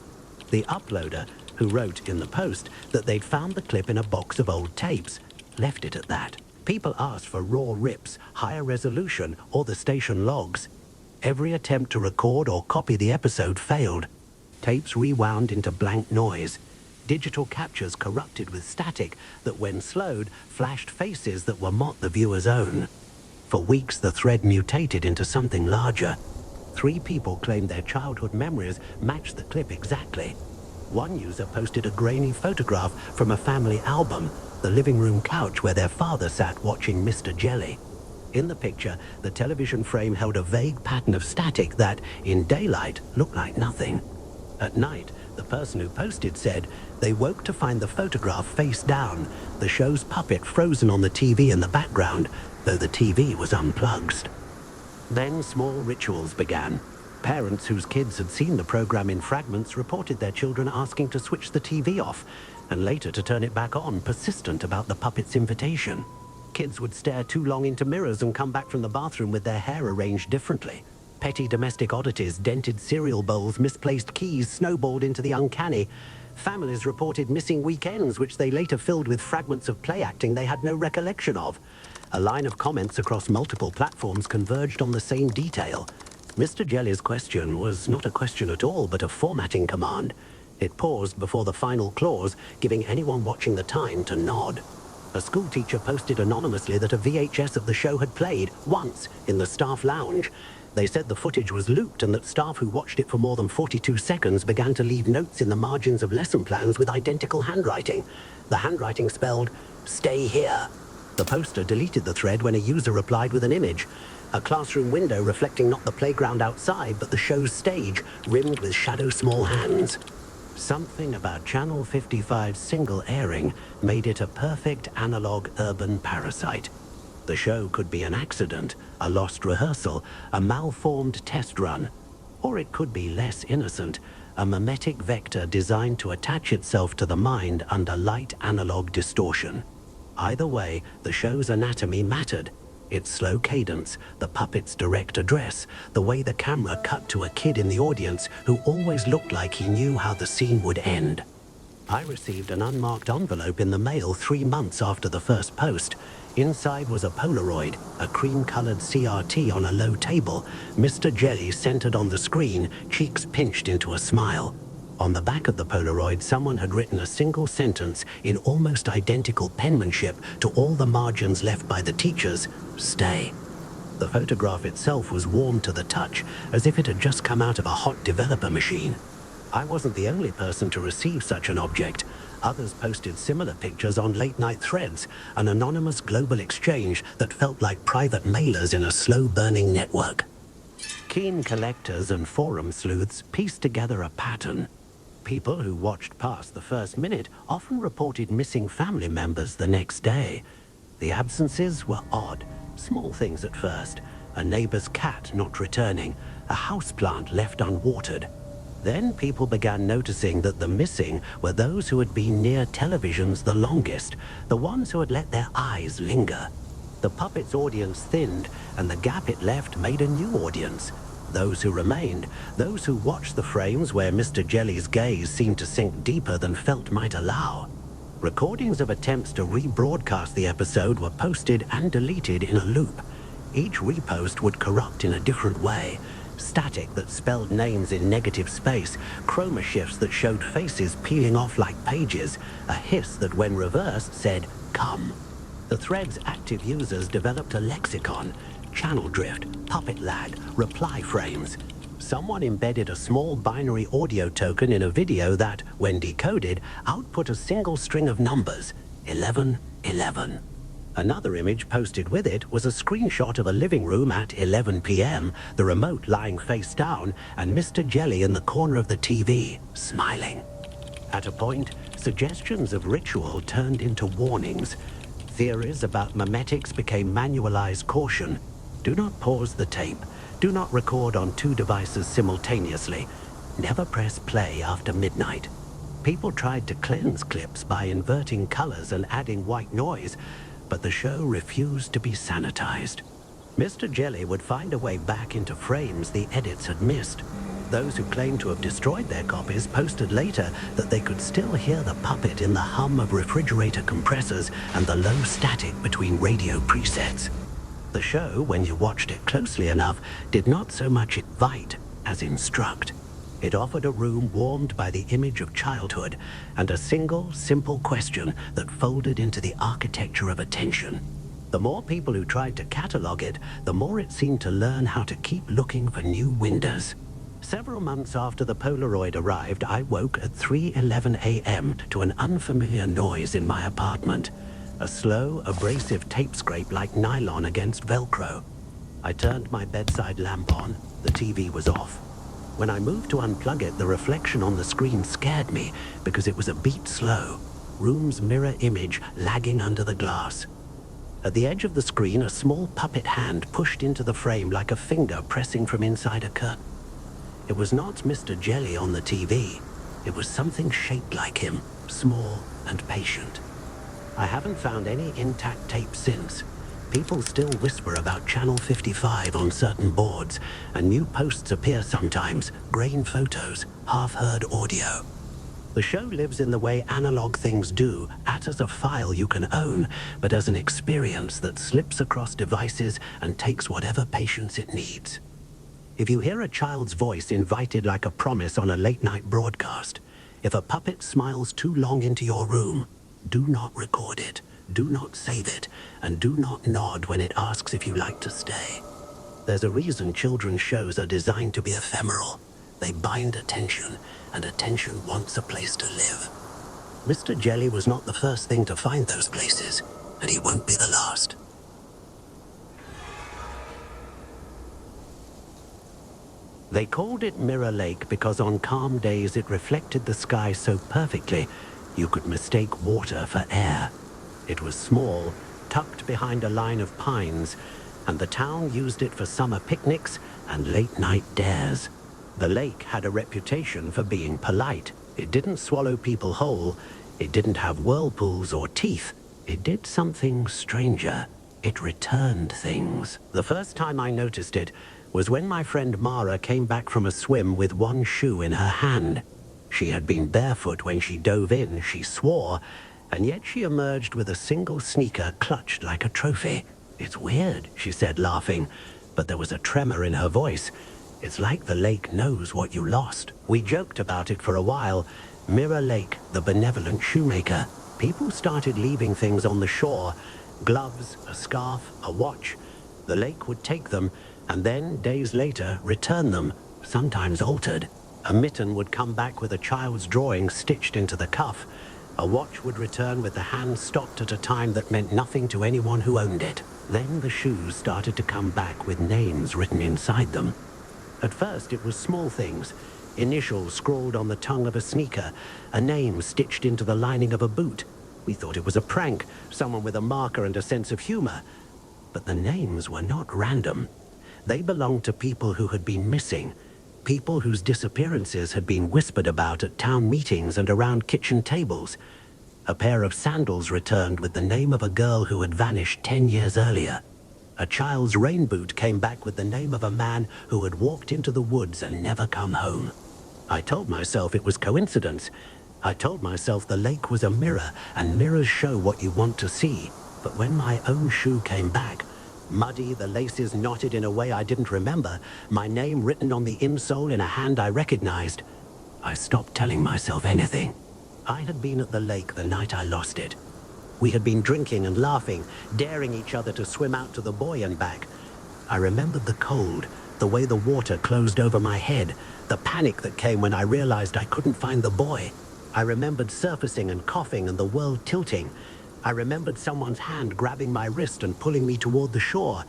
The uploader, who wrote in the post that they'd found the clip in a box of old tapes, left it at that. People asked for raw rips, higher resolution, or the station logs. Every attempt to record or copy the episode failed. Tapes rewound into blank noise. Digital captures corrupted with static that, when slowed, flashed faces that were not the viewer's own. For weeks, the thread mutated into something larger. 3 people claimed their childhood memories matched the clip exactly. One user posted a grainy photograph from a family album, the living room couch where their father sat watching Mr. Jelly. In the picture, the television frame held a vague pattern of static that, in daylight, looked like nothing. At night, the person who posted said they woke to find the photograph face down, the show's puppet frozen on the TV in the background, though the TV was unplugged. Then small rituals began. Parents whose kids had seen the program in fragments reported their children asking to switch the TV off, and later to turn it back on, persistent about the puppet's invitation. Kids would stare too long into mirrors and come back from the bathroom with their hair arranged differently. Petty domestic oddities, dented cereal bowls, misplaced keys snowballed into the uncanny. Families reported missing weekends, which they later filled with fragments of play acting they had no recollection of. A line of comments across multiple platforms converged on the same detail. Mr. Jelly's question was not a question at all, but a formatting command. It paused before the final clause, giving anyone watching the time to nod. A schoolteacher posted anonymously that a VHS of the show had played, once, in the staff lounge. They said the footage was looped and that staff who watched it for more than 42 seconds began to leave notes in the margins of lesson plans with identical handwriting. The handwriting spelled, "Stay here." The poster deleted the thread when a user replied with an image. A classroom window reflecting not the playground outside, but the show's stage, rimmed with shadow small hands. Something about Channel 55's single airing made it a perfect analog urban parasite. The show could be an accident, a lost rehearsal, a malformed test run. Or it could be less innocent, a mimetic vector designed to attach itself to the mind under light analog distortion. Either way, the show's anatomy mattered. Its slow cadence, the puppet's direct address, the way the camera cut to a kid in the audience who always looked like he knew how the scene would end. I received an unmarked envelope in the mail 3 months after the first post. Inside was a Polaroid, a cream-colored CRT on a low table, Mr. Jelly centered on the screen, cheeks pinched into a smile. On the back of the Polaroid, someone had written a single sentence in almost identical penmanship to all the margins left by the teachers: "Stay." The photograph itself was warm to the touch, as if it had just come out of a hot developer machine. I wasn't the only person to receive such an object. Others posted similar pictures on late-night threads, an anonymous global exchange that felt like private mailers in a slow-burning network. Keen collectors and forum sleuths pieced together a pattern. People who watched past the first minute often reported missing family members the next day. The absences were odd, small things at first: a neighbor's cat not returning, a houseplant left unwatered. Then people began noticing that the missing were those who had been near televisions the longest, the ones who had let their eyes linger. The puppet's audience thinned, and the gap it left made a new audience. Those who remained, those who watched the frames where Mr. Jelly's gaze seemed to sink deeper than felt might allow. Recordings of attempts to rebroadcast the episode were posted and deleted in a loop. Each repost would corrupt in a different way. Static that spelled names in negative space, chroma shifts that showed faces peeling off like pages, a hiss that when reversed said, "Come." The thread's active users developed a lexicon: channel drift, puppet lag, reply frames. Someone embedded a small binary audio token in a video that, when decoded, output a single string of numbers: 1111. Another image posted with it was a screenshot of a living room at 11 p.m., the remote lying face down, and Mr. Jelly in the corner of the TV, smiling. At a point, suggestions of ritual turned into warnings. Theories about memetics became manualized caution. Do not pause the tape. Do not record on 2 devices simultaneously. Never press play after midnight. People tried to cleanse clips by inverting colors and adding white noise, but the show refused to be sanitized. Mr. Jelly would find a way back into frames the edits had missed. Those who claimed to have destroyed their copies posted later that they could still hear the puppet in the hum of refrigerator compressors and the low static between radio presets. The show, when you watched it closely enough, did not so much invite as instruct. It offered a room warmed by the image of childhood and a single, simple question that folded into the architecture of attention. The more people who tried to catalog it, the more it seemed to learn how to keep looking for new windows. Several months after the Polaroid arrived, I woke at 3:11 a.m. to an unfamiliar noise in my apartment. A slow, abrasive tape scrape like nylon against Velcro. I turned my bedside lamp on. The TV was off. When I moved to unplug it, the reflection on the screen scared me because it was a beat slow. Room's mirror image lagging under the glass. At the edge of the screen, a small puppet hand pushed into the frame like a finger pressing from inside a curtain. It was not Mr. Jelly on the TV. It was something shaped like him, small and patient. I haven't found any intact tape since. People still whisper about Channel 55 on certain boards, and new posts appear sometimes, grain photos, half-heard audio. The show lives in the way analog things do, not as a file you can own, but as an experience that slips across devices and takes whatever patience it needs. If you hear a child's voice invited like a promise on a late-night broadcast, if a puppet smiles too long into your room, do not record it. Do not save it, and do not nod when it asks if you like to stay. There's a reason children's shows are designed to be ephemeral. They bind attention, and attention wants a place to live. Mr. Jelly was not the first thing to find those places, and he won't be the last. They called it Mirror Lake because on calm days it reflected the sky so perfectly you could mistake water for air. It was small, tucked behind a line of pines, and the town used it for summer picnics and late-night dares. The lake had a reputation for being polite. It didn't swallow people whole. It didn't have whirlpools or teeth. It did something stranger. It returned things. The first time I noticed it was when my friend Mara came back from a swim with one shoe in her hand. She had been barefoot when she dove in, she swore, and yet she emerged with a single sneaker clutched like a trophy. "It's weird," she said, laughing, but there was a tremor in her voice. "It's like the lake knows what you lost." We joked about it for a while. Mirror Lake, the benevolent shoemaker. People started leaving things on the shore. Gloves, a scarf, a watch. The lake would take them, and then, days later, return them, sometimes altered. A mitten would come back with a child's drawing stitched into the cuff. A watch would return with the hand stopped at a time that meant nothing to anyone who owned it. Then the shoes started to come back with names written inside them. At first it was small things. Initials scrawled on the tongue of a sneaker, a name stitched into the lining of a boot. We thought it was a prank, someone with a marker and a sense of humor. But the names were not random. They belonged to people who had been missing, people whose disappearances had been whispered about at town meetings and around kitchen tables. A pair of sandals returned with the name of a girl who had vanished 10 years earlier. A child's rain boot came back with the name of a man who had walked into the woods and never come home. I told myself it was coincidence. I told myself the lake was a mirror, and mirrors show what you want to see. But when my own shoe came back, muddy, the laces knotted in a way I didn't remember, my name written on the insole in a hand I recognized, I stopped telling myself anything. I had been at the lake the night I lost it. We had been drinking and laughing, daring each other to swim out to the buoy and back. I remembered the cold, the way the water closed over my head, the panic that came when I realized I couldn't find the buoy. I remembered surfacing and coughing and the world tilting. I remembered someone's hand grabbing my wrist and pulling me toward the shore.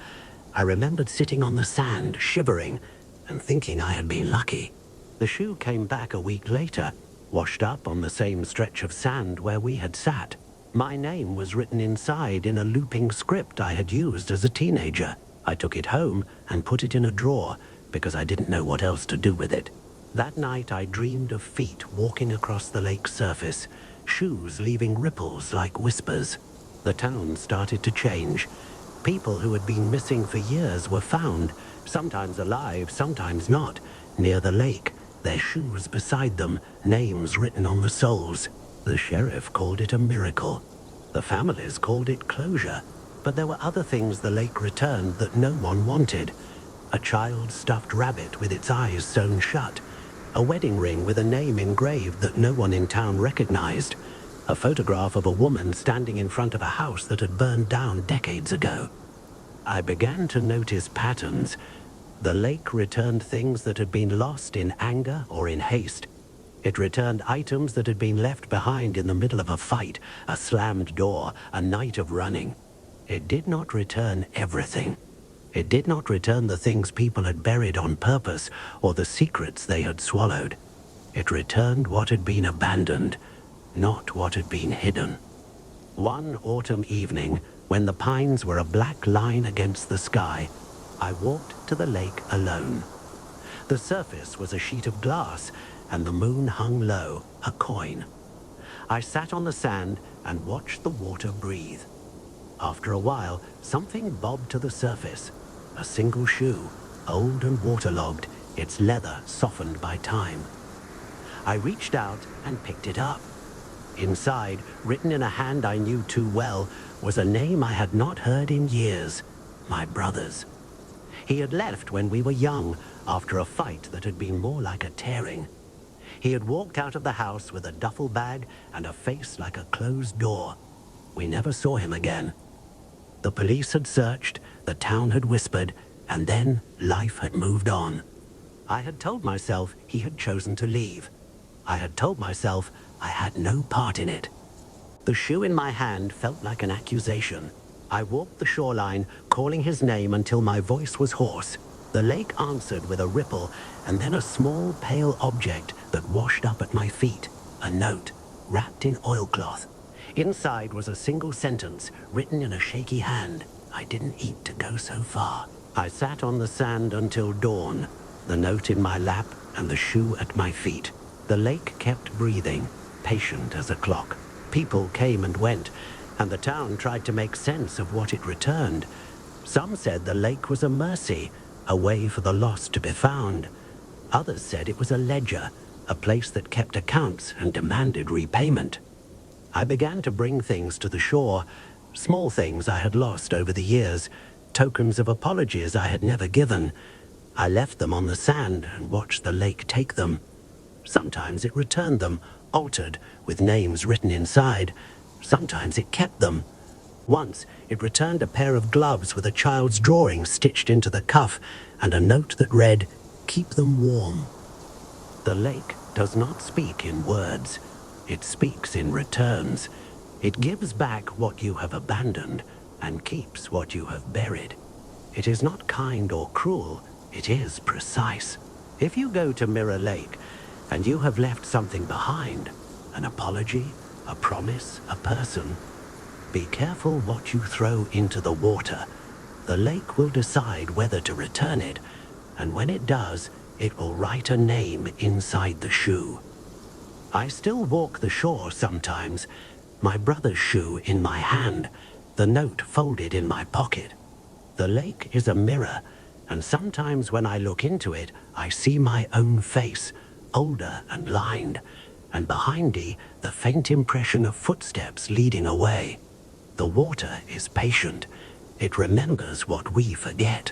I remembered sitting on the sand, shivering, and thinking I had been lucky. The shoe came back a week later, washed up on the same stretch of sand where we had sat. My name was written inside in a looping script I had used as a teenager. I took it home and put it in a drawer because I didn't know what else to do with it. That night I dreamed of feet walking across the lake's surface, shoes leaving ripples like whispers. The town started to change. People who had been missing for years were found, sometimes alive, sometimes not, near the lake, their shoes beside them, names written on the soles. The sheriff called it a miracle. The families called it closure. But there were other things the lake returned that no one wanted. A child's stuffed rabbit with its eyes sewn shut. A wedding ring with a name engraved that no one in town recognized. A photograph of a woman standing in front of a house that had burned down decades ago. I began to notice patterns. The lake returned things that had been lost in anger or in haste. It returned items that had been left behind in the middle of a fight, a slammed door, a night of running. It did not return everything. It did not return the things people had buried on purpose or the secrets they had swallowed. It returned what had been abandoned, not what had been hidden. One autumn evening, when the pines were a black line against the sky, I walked to the lake alone. The surface was a sheet of glass, and the moon hung low, a coin. I sat on the sand and watched the water breathe. After a while, something bobbed to the surface. A single shoe, old and waterlogged, its leather softened by time. I reached out and picked it up. Inside, written in a hand I knew too well, was a name I had not heard in years, my brother's. He had left when we were young, after a fight that had been more like a tearing. He had walked out of the house with a duffel bag and a face like a closed door. We never saw him again. The police had searched, the town had whispered, and then life had moved on. I had told myself he had chosen to leave. I had told myself I had no part in it. The shoe in my hand felt like an accusation. I walked the shoreline, calling his name until my voice was hoarse. The lake answered with a ripple, and then a small, pale object that washed up at my feet. A note, wrapped in oilcloth. Inside was a single sentence, written in a shaky hand. I didn't eat to go so far. I sat on the sand until dawn, the note in my lap and the shoe at my feet. The lake kept breathing, patient as a clock. People came and went, and the town tried to make sense of what it returned. Some said the lake was a mercy, a way for the lost to be found. Others said it was a ledger, a place that kept accounts and demanded repayment. I began to bring things to the shore, small things I had lost over the years, tokens of apologies I had never given. I left them on the sand and watched the lake take them. Sometimes it returned them, altered, with names written inside. Sometimes it kept them. Once, it returned a pair of gloves with a child's drawing stitched into the cuff and a note that read, "Keep them warm." The lake does not speak in words. It speaks in returns. It gives back what you have abandoned and keeps what you have buried. It is not kind or cruel. It is precise. If you go to Mirror Lake and you have left something behind, an apology, a promise, a person, be careful what you throw into the water. The lake will decide whether to return it, and when it does, it will write a name inside the shoe. I still walk the shore sometimes, my brother's shoe in my hand, the note folded in my pocket. The lake is a mirror, and sometimes when I look into it, I see my own face, older and lined, and behind me, the faint impression of footsteps leading away. The water is patient. It remembers what we forget.